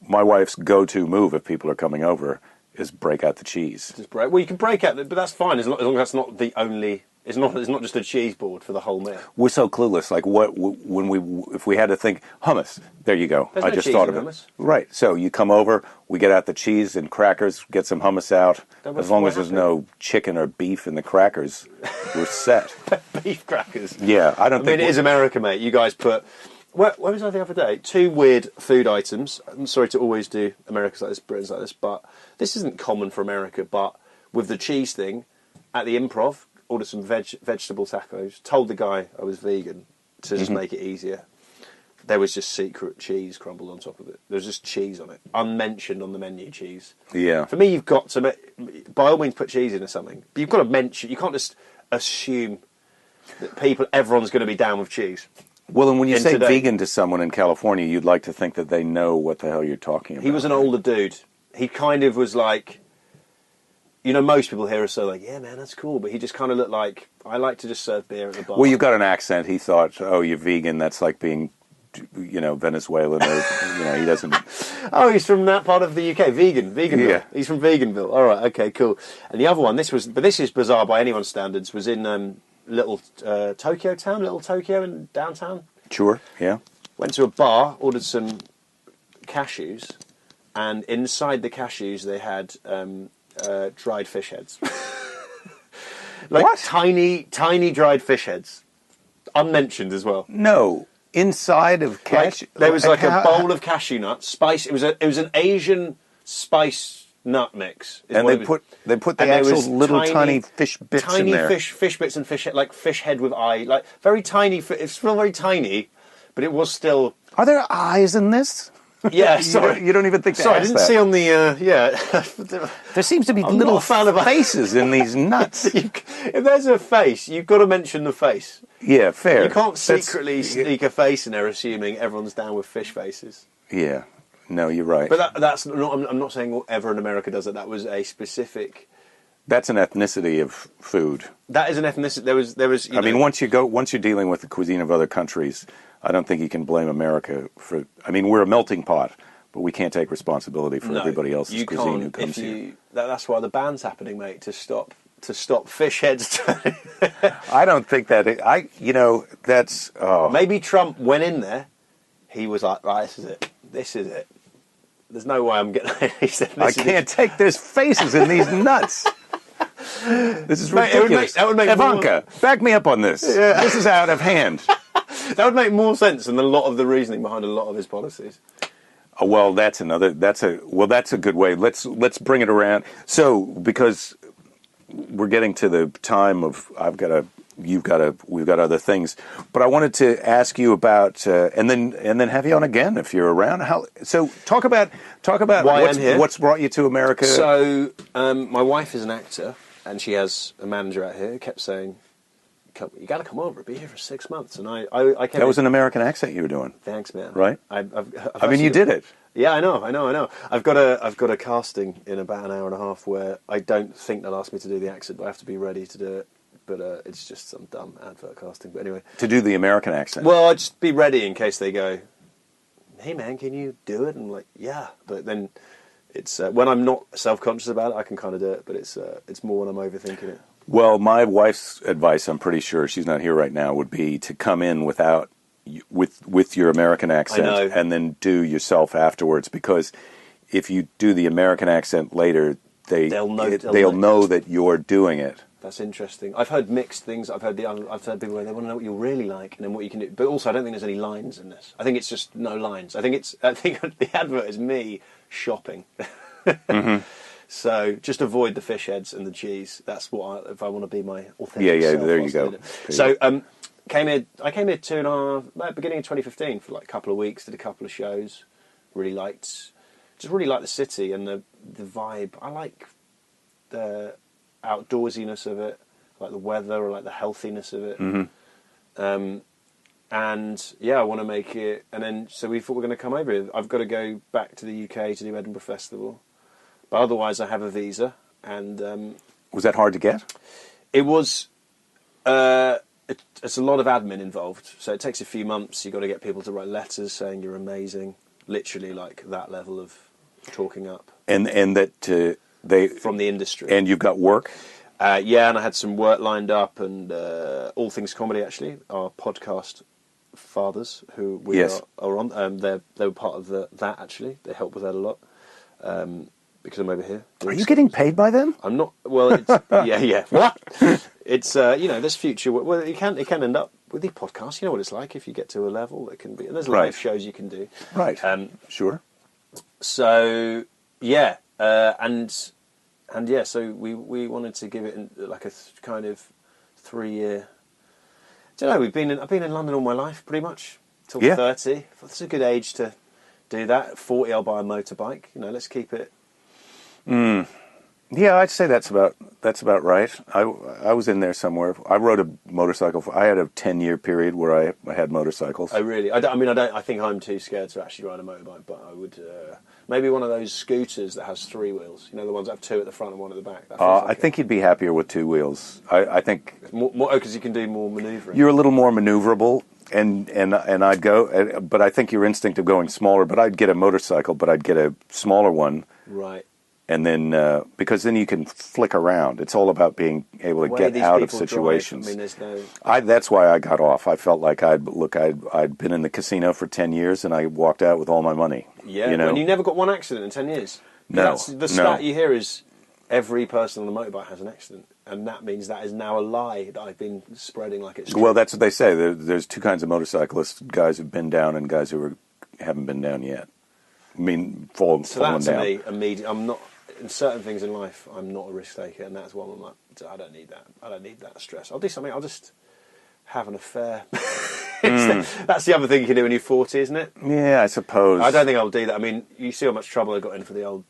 [SPEAKER 1] my wife's go-to move if people are coming over is break out the cheese.
[SPEAKER 2] Well, you can break out, but that's fine as long as that's not the only. It's not just a cheese board for the whole meal.
[SPEAKER 1] We're so clueless. Like if we had to think hummus, there you go.
[SPEAKER 2] There's
[SPEAKER 1] I
[SPEAKER 2] no
[SPEAKER 1] just
[SPEAKER 2] cheese
[SPEAKER 1] thought of
[SPEAKER 2] in
[SPEAKER 1] it.
[SPEAKER 2] hummus.
[SPEAKER 1] Right. So you come over, we get out the cheese and crackers, get some hummus out. As long as there's no chicken or beef in the crackers, we're set.
[SPEAKER 2] Beef crackers.
[SPEAKER 1] Yeah, I mean,
[SPEAKER 2] it is America, mate. You guys put. Where was I the other day? 2 weird food items. I'm sorry to always do Americans like this, Britons like this, but this isn't common for America. But with the cheese thing, at the Improv, ordered some vegetable tacos. Told the guy I was vegan to just make it easier. There was just secret cheese crumbled on top of it. There was just cheese on it, unmentioned on the menu. Cheese.
[SPEAKER 1] Yeah.
[SPEAKER 2] For me, you've got to, by all means, put cheese in or something. But you've got to mention. You can't just assume that everyone's going to be down with cheese.
[SPEAKER 1] Well, and when you say vegan to someone in California, you'd like to think that they know what the hell you're talking about.
[SPEAKER 2] He was an older dude. He kind of was like, most people here are so like, yeah, man, that's cool. But he just kind of looked like, I like to just serve beer at the bar.
[SPEAKER 1] Well, you've got an accent. He thought, oh, you're vegan. That's like being, Venezuelan. Or, he doesn't.
[SPEAKER 2] Oh, he's from that part of the UK. Veganville. Yeah. He's from Veganville. All right, okay, cool. And the other one, this is bizarre by anyone's standards, was in little Tokyo in downtown.
[SPEAKER 1] Sure, yeah.
[SPEAKER 2] Went to a bar, ordered some cashews, and inside the cashews they had dried fish heads.
[SPEAKER 1] What?
[SPEAKER 2] Tiny dried fish heads. Unmentioned as well.
[SPEAKER 1] No. Inside of cashew...
[SPEAKER 2] there was like a bowl of cashew nuts, spice. It was an Asian spice nut mix.
[SPEAKER 1] And they put the actual little tiny fish bits in there.
[SPEAKER 2] Fish bits and fish head with eye, like very tiny. It's still very tiny, but it was still.
[SPEAKER 1] Are there eyes in this?
[SPEAKER 2] Yeah, sorry.
[SPEAKER 1] You don't even think to
[SPEAKER 2] Sorry, I
[SPEAKER 1] ask
[SPEAKER 2] didn't
[SPEAKER 1] that.
[SPEAKER 2] see on the.
[SPEAKER 1] There seems to be little faces in these nuts.
[SPEAKER 2] If there's a face, you've got to mention the face.
[SPEAKER 1] Yeah, fair.
[SPEAKER 2] You can't secretly sneak a face in there, assuming everyone's down with fish faces.
[SPEAKER 1] Yeah. No, you're right.
[SPEAKER 2] But that's not. I'm not saying whatever in America does it. That was a specific.
[SPEAKER 1] That's an ethnicity of food.
[SPEAKER 2] That is an ethnicity. There was.
[SPEAKER 1] I mean, once you're dealing with the cuisine of other countries, I don't think you can blame America for. I mean, we're a melting pot, but we can't take responsibility for everybody else's cuisine who comes here.
[SPEAKER 2] That's why the ban's happening, mate. To stop fish heads.
[SPEAKER 1] I don't think that. That's. Oh.
[SPEAKER 2] Maybe Trump went in there. He was like, right, this is it. There's no way I'm getting. He said,
[SPEAKER 1] I can't take. There's faces in these nuts. This is ridiculous.
[SPEAKER 2] That would make
[SPEAKER 1] Ivanka, back me up on this. Yeah. This is out of hand.
[SPEAKER 2] That would make more sense than a lot of the reasoning behind a lot of his policies.
[SPEAKER 1] Oh, well, that's a good way. Let's bring it around. So, because we're getting to the time of we've got other things, but I wanted to ask you about and then have you on again if you're around. Talk about
[SPEAKER 2] why
[SPEAKER 1] what's brought you to America.
[SPEAKER 2] So my wife is an actor and she has a manager out here who kept saying, you got to come over, be here for 6 months, and I kept.
[SPEAKER 1] That was an American accent you were doing.
[SPEAKER 2] Thanks, man.
[SPEAKER 1] Right?
[SPEAKER 2] You
[SPEAKER 1] did it.
[SPEAKER 2] Yeah, I know. I've got a casting in about an hour and a half where I don't think they'll ask me to do the accent, but I have to be ready to do it. But it's just some dumb advert casting. But anyway,
[SPEAKER 1] To do the American accent.
[SPEAKER 2] well, I'd just be ready in case they go, "Hey man, can you do it?" And I'm like, "Yeah," but then it's when I'm not self-conscious about it, I can kind of do it. But it's more when I'm overthinking it.
[SPEAKER 1] Well, my wife's advice, I'm pretty sure she's not here right now, would be to come in with your American accent
[SPEAKER 2] I know.
[SPEAKER 1] and then do yourself afterwards. Because if you do the American accent later, they'll know that you're doing it.
[SPEAKER 2] That's interesting. I've heard mixed things. I've heard people where they want to know what you're really like and then what you can do. But also, I don't think there's any lines in this. I think it's just no lines. I think the advert is me shopping.
[SPEAKER 1] Mm-hmm.
[SPEAKER 2] So just avoid the fish heads and the cheese. That's what if I want to be my authentic self.
[SPEAKER 1] There you go.
[SPEAKER 2] So I came here 2.5 beginning of 2015 for like a couple of weeks. Did a couple of shows. Really liked the city and the vibe. I like the outdoorsiness of it, like the weather, or like the healthiness of it.
[SPEAKER 1] Mm-hmm.
[SPEAKER 2] And yeah, I want to make it. And then so we thought we're going to come over here. I've got to go back to the UK to do Edinburgh Festival, but otherwise I have a visa. And
[SPEAKER 1] Was that hard to get?
[SPEAKER 2] it was. It's a lot of admin involved, so it takes a few months. You've got to get people to write letters saying you're amazing, literally like that level of talking up.
[SPEAKER 1] And that they
[SPEAKER 2] from the industry.
[SPEAKER 1] And you've got work?
[SPEAKER 2] Yeah, and I had some work lined up, and All Things Comedy, actually, our podcast fathers, who we are on, they were part of that, actually. They helped with that a lot, because I'm over here.
[SPEAKER 1] Are you getting paid by them?
[SPEAKER 2] I'm not, well, it's, yeah. What? It's, this future, well, it can end up with the podcast, you know what it's like, if you get to a level, it can be, and there's live shows you can do.
[SPEAKER 1] Right, sure.
[SPEAKER 2] So, yeah, and yeah, so we wanted to give it like a kind of 3-year. I don't know. I've been in London all my life, pretty much till 30. That's a good age to do that. 40, I'll buy a motorbike. Let's keep it.
[SPEAKER 1] Yeah, I'd say that's about right. I was in there somewhere. I rode a motorcycle. I had a 10-year period where I had motorcycles.
[SPEAKER 2] Oh, really? I think I'm too scared to actually ride a motorbike, but I would. Maybe one of those scooters that has 3 wheels. The ones that have 2 at the front and 1 at the back.
[SPEAKER 1] I think you'd be happier with 2 wheels. I think
[SPEAKER 2] more because you can do more manoeuvring.
[SPEAKER 1] You're a little more maneuverable, and I'd go. But I think your instinct of going smaller. But I'd get a motorcycle, but I'd get a smaller one.
[SPEAKER 2] Right.
[SPEAKER 1] And then, because then you can flick around. It's all about being able to get out of situations. That's why I got off. I felt like I'd been in the casino for 10 years, and I walked out with all my money.
[SPEAKER 2] Yeah, and you never got one accident in 10 years.
[SPEAKER 1] No.
[SPEAKER 2] The stat you hear is every person on a motorbike has an accident, and that means that is now a lie that I've been spreading like it's true.
[SPEAKER 1] Well, that's what they say. There's 2 kinds of motorcyclists: guys who've been down and guys who haven't been down yet. Fallen down. So that to me, immediately, I'm not.
[SPEAKER 2] In certain things in life, I'm not a risk taker, and that's one I'm like, I don't need that. I don't need that stress. I'll do something. I'll just have an affair. That's the other thing you can do when you're 40, isn't it?
[SPEAKER 1] Yeah, I suppose.
[SPEAKER 2] I don't think I'll do that. You see how much trouble I got in for the old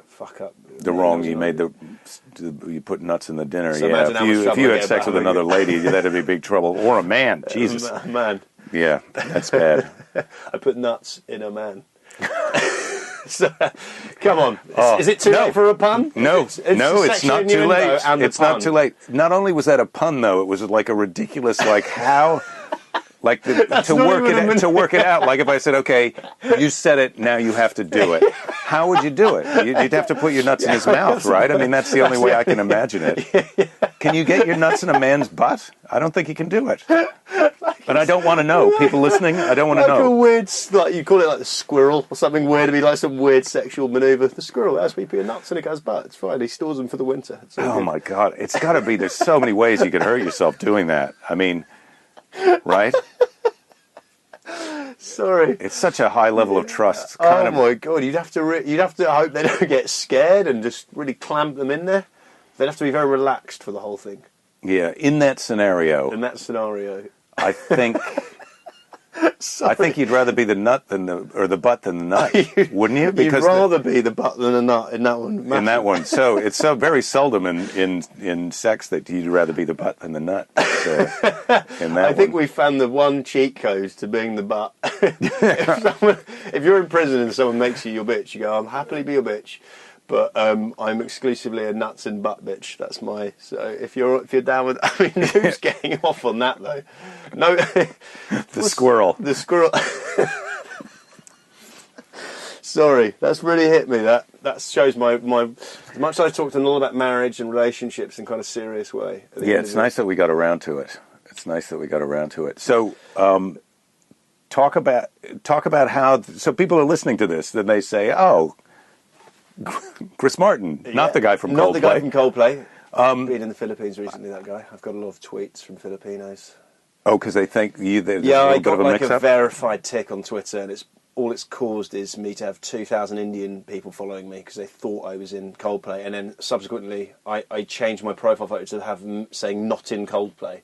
[SPEAKER 2] fuck up.
[SPEAKER 1] You made you put nuts in the dinner. So yeah, if you had sex with another lady, that'd be big trouble. Or a man. Jesus.
[SPEAKER 2] A man.
[SPEAKER 1] Yeah, that's bad.
[SPEAKER 2] I put nuts in a man. So, come on. Is it too late for a pun?
[SPEAKER 1] No, it's not too late. It's not too late. Not only was that a pun, though, it was like a ridiculous, like how, like to work it out. Like if I said, okay, you said it, now you have to do it. How would you do it? You'd have to put your nuts in his mouth, right? That's the only way I can imagine it. Can you get your nuts in a man's butt? I don't think you can do it. But I don't want to know. People listening, I don't want to know.
[SPEAKER 2] Like a weird, you call it like the squirrel or something weird. It'd be like some weird sexual manoeuvre. The squirrel has to put your nuts in a guy's butt. It's fine. He stores them for the winter.
[SPEAKER 1] Oh my God. It's got to be. There's so many ways you could hurt yourself doing that. Right?
[SPEAKER 2] Sorry.
[SPEAKER 1] It's such a high level of trust.
[SPEAKER 2] My God. You'd have to hope they don't get scared and just really clamp them in there. They'd have to be very relaxed for the whole thing.
[SPEAKER 1] Yeah. In that scenario.
[SPEAKER 2] I think
[SPEAKER 1] I think you'd rather be the nut than the butt than the nut, wouldn't you?
[SPEAKER 2] Because you'd rather be the butt than the nut in that one.
[SPEAKER 1] In that one. So it's so very seldom in sex that you'd rather be the butt than the nut. So, in that
[SPEAKER 2] I think we found the one cheat code to being the butt. If you're in prison and someone makes you your bitch, you go, "I'll happily be your bitch." But I'm exclusively a nuts and butt bitch. That's my. So if you're down with, I mean, who's getting off on that though? No,
[SPEAKER 1] the squirrel.
[SPEAKER 2] The squirrel. Sorry, that's really hit me. That shows my. As much as I talked a lot about marriage and relationships in kind of serious way.
[SPEAKER 1] Yeah, it's nice that we got around to it. So, talk about how. So people are listening to this, then they say, "Oh, Chris Martin, not the guy from Coldplay."
[SPEAKER 2] Not the guy from Coldplay. Been in the Philippines recently, that guy. I've got a lot of tweets from Filipinos.
[SPEAKER 1] Oh, because they think there's
[SPEAKER 2] I
[SPEAKER 1] a bit
[SPEAKER 2] got
[SPEAKER 1] of a
[SPEAKER 2] like
[SPEAKER 1] mix-up?
[SPEAKER 2] a verified tick on Twitter, and all it's caused is me to have 2,000 Indian people following me because they thought I was in Coldplay, and then subsequently I changed my profile photo to have saying "not in Coldplay."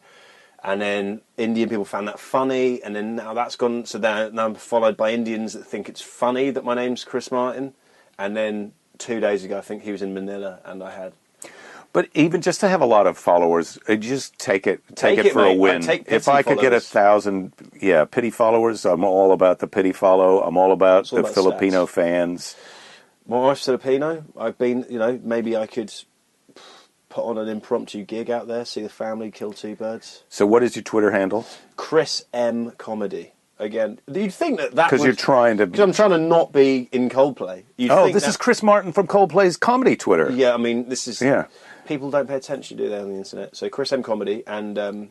[SPEAKER 2] And then Indian people found that funny, and then now that's gone. So now I'm followed by Indians that think it's funny that my name's Chris Martin. And then 2 days ago, I think he was in Manila, and I had.
[SPEAKER 1] But even just to have a lot of followers, just take it for
[SPEAKER 2] mate.
[SPEAKER 1] a win. If I could get 1,000, pity followers, I'm all about the pity follow. I'm all about the Filipino fans.
[SPEAKER 2] My wife's Filipino. I've been, maybe I could put on an impromptu gig out there, see the family, kill two birds.
[SPEAKER 1] So what is your Twitter handle?
[SPEAKER 2] Chris M Comedy. Again, you'd think that
[SPEAKER 1] because you're trying to.
[SPEAKER 2] Because I'm trying to not be in Coldplay.
[SPEAKER 1] This is Chris Martin from Coldplay's comedy Twitter.
[SPEAKER 2] Yeah, I mean, this is. Yeah. People don't pay attention, do they, on the internet? So Chris M Comedy and the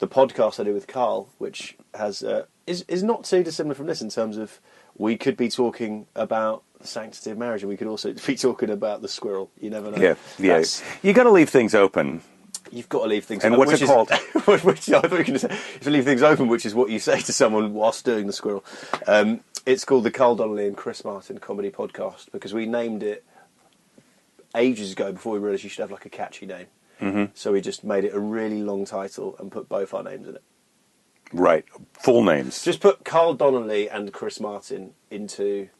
[SPEAKER 2] podcast I do with Carl, which has is not too dissimilar from this in terms of we could be talking about the sanctity of marriage, and we could also be talking about the squirrel. You never know.
[SPEAKER 1] Yeah. You got to leave things open.
[SPEAKER 2] You've got to leave things
[SPEAKER 1] open. And what's it called?
[SPEAKER 2] Which I thought you were going to say, to leave things open, which is what you say to someone whilst doing the squirrel. It's called the Carl Donnelly and Chris Martin Comedy Podcast because we named it ages ago before we realised you should have like a catchy name. Mm-hmm. So we just made it a really long title and put both our names in it.
[SPEAKER 1] Right. Full names.
[SPEAKER 2] Just put Carl Donnelly and Chris Martin into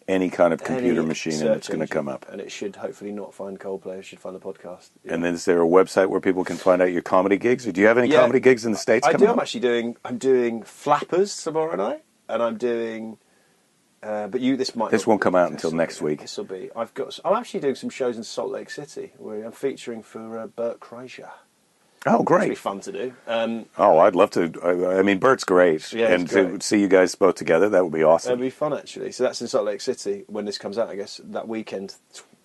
[SPEAKER 1] any kind of computer machine and it's going to come up.
[SPEAKER 2] And it should hopefully not find Coldplay, it should find the podcast. Yeah.
[SPEAKER 1] And then is there a website where people can find out your comedy gigs? Or do you have any comedy gigs in the States coming up?
[SPEAKER 2] I'm actually doing Flappers tomorrow night, and I'm doing, this won't
[SPEAKER 1] come out until next week.
[SPEAKER 2] This will be, I'm actually doing some shows in Salt Lake City, where I'm featuring for Bert Kreischer.
[SPEAKER 1] Oh, great.
[SPEAKER 2] It'll be fun to do.
[SPEAKER 1] I'd love to. I mean, Bert's great.
[SPEAKER 2] Yeah,
[SPEAKER 1] and to see you guys both together, that would be awesome.
[SPEAKER 2] It'll be fun, actually. So that's in Salt Lake City when this comes out, I guess, that weekend,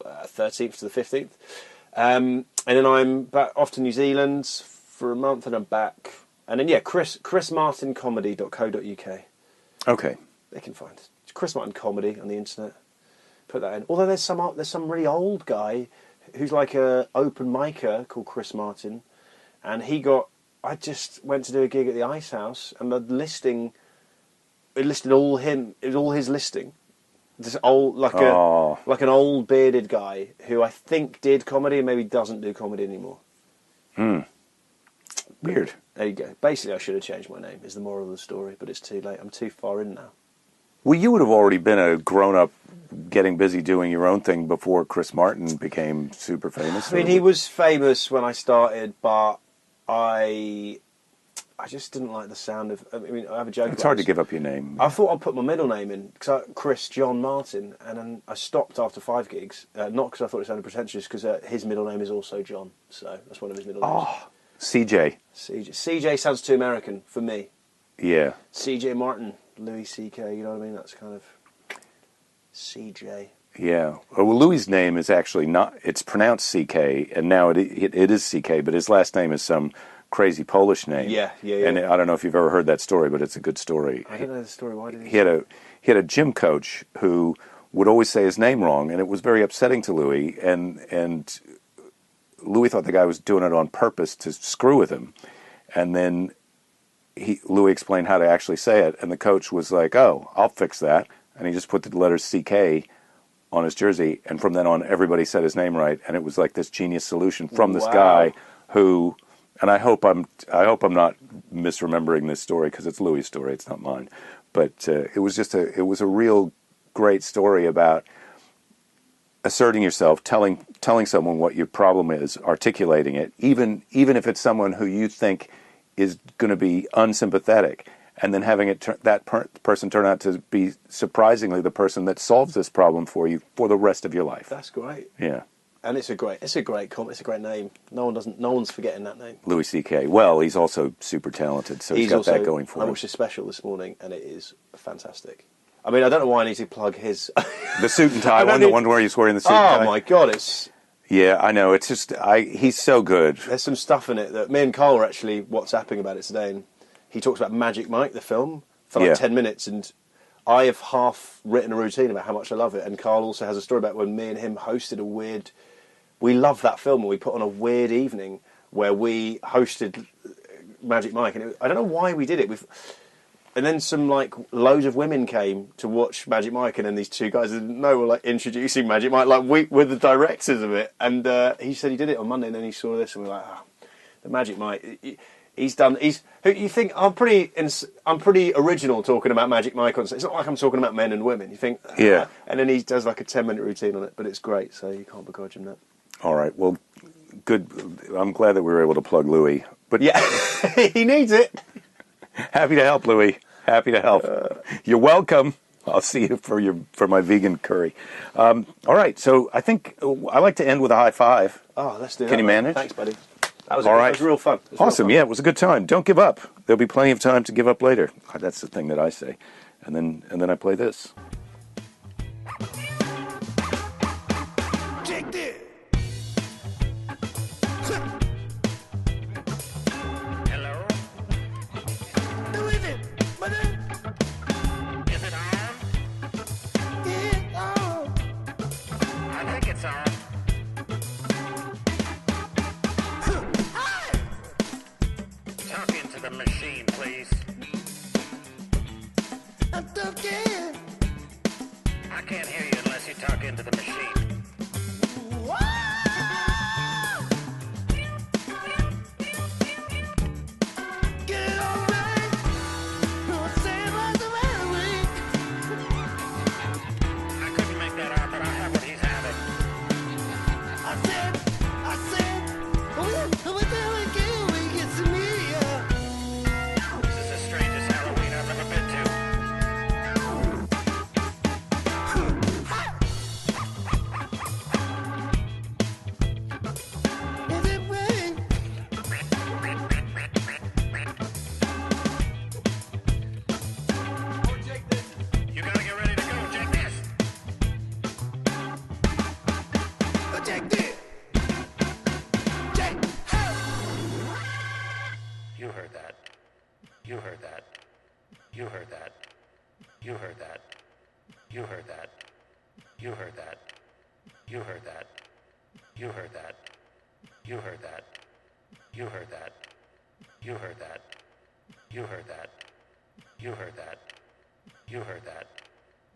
[SPEAKER 2] 13th to the 15th. And then I'm back off to New Zealand for a month, and I'm back. And then, chrismartincomedy.co.uk.
[SPEAKER 1] Okay.
[SPEAKER 2] They can find Chris Martin Comedy on the internet. Put that in. Although there's some really old guy who's like a open micer called Chris Martin. And I just went to do a gig at the Ice House, and the listing, it listed all him. It was all his listing. This old, like an old bearded guy who I think did comedy and maybe doesn't do comedy anymore.
[SPEAKER 1] Weird.
[SPEAKER 2] There you go. Basically, I should have changed my name. Is the moral of the story, but it's too late. I'm too far in now.
[SPEAKER 1] Well, you would have already been a grown-up, getting busy doing your own thing before Chris Martin became super famous.
[SPEAKER 2] I mean, he was famous when I started, but I just didn't like the sound of. I mean, I have a joke.
[SPEAKER 1] It's hard to give up your name.
[SPEAKER 2] I thought I'd put my middle name in because Chris John Martin, and then I stopped after 5 gigs. Not because I thought it sounded pretentious, because his middle name is also John, so that's one of his middle names.
[SPEAKER 1] Oh, CJ.
[SPEAKER 2] CJ sounds too American for me.
[SPEAKER 1] Yeah.
[SPEAKER 2] CJ Martin, Louis C.K. You know what I mean? That's kind of CJ.
[SPEAKER 1] Yeah. Well, Louis' name is actually not. It's pronounced C.K. and now it is C.K. But his last name is some crazy Polish name.
[SPEAKER 2] Yeah.
[SPEAKER 1] And I don't know if you've ever heard that story, but it's a good story.
[SPEAKER 2] I don't know the story. Why did
[SPEAKER 1] he had a gym coach who would always say his name wrong, and it was very upsetting to Louis. And Louis thought the guy was doing it on purpose to screw with him. And then Louis explained how to actually say it, and the coach was like, "Oh, I'll fix that." And he just put the letters C.K. on his jersey, and from then on, everybody said his name right, and it was like this genius solution from this guy who and I hope I'm not misremembering this story because it's Louis' story, it's not mine. But it was a real great story about asserting yourself, telling someone what your problem is, articulating it, even if it's someone who you think is going to be unsympathetic, and then having person turn out to be surprisingly the person that solves this problem for you for the rest of your life.
[SPEAKER 2] That's great.
[SPEAKER 1] Yeah.
[SPEAKER 2] And it's a great name. No one's forgetting that name.
[SPEAKER 1] Louis C.K. Well, he's also super talented, so he's got that going for him.
[SPEAKER 2] I watched his special this morning, and it is fantastic. I mean, I don't know why I need to plug his...
[SPEAKER 1] The suit and tie one, the one where he's wearing the suit and tie.
[SPEAKER 2] Oh, my God, it's...
[SPEAKER 1] Yeah, I know. It's just... he's so good.
[SPEAKER 2] There's some stuff in it that... Me and Carl were actually WhatsApping about it today, and he talks about Magic Mike, the film, for like 10 minutes, and I have half written a routine about how much I love it, and Carl also has a story about when me and him hosted a weird... We loved that film, and we put on a weird evening where we hosted Magic Mike, and I don't know why we did it. And then some, like, loads of women came to watch Magic Mike, and then these two guys I didn't know were, like, introducing Magic Mike, like, we're the directors of it. And he said he did it on Monday, and then he saw this, and we were like, the Magic Mike, you think, I'm pretty original talking about Magic Mike on stage. It's not like I'm talking about men and women. You think,
[SPEAKER 1] yeah.
[SPEAKER 2] And then he does, like, a 10-minute routine on it, but it's great, so you can't begrudge him that.
[SPEAKER 1] All right, well, good. I'm glad that we were able to plug Louis. But
[SPEAKER 2] yeah, he needs it.
[SPEAKER 1] Happy to help, Louis. Happy to help. You're welcome. I'll see you for my vegan curry. All right, so I think I like to end with a high five.
[SPEAKER 2] Oh, let's do that.
[SPEAKER 1] Can you manage?
[SPEAKER 2] Thanks, buddy. That was
[SPEAKER 1] all right.
[SPEAKER 2] That was real fun.
[SPEAKER 1] Awesome. Yeah, it was a good time. Don't give up. There'll be plenty of time to give up later. That's the thing that I say. And then I play this. You heard that.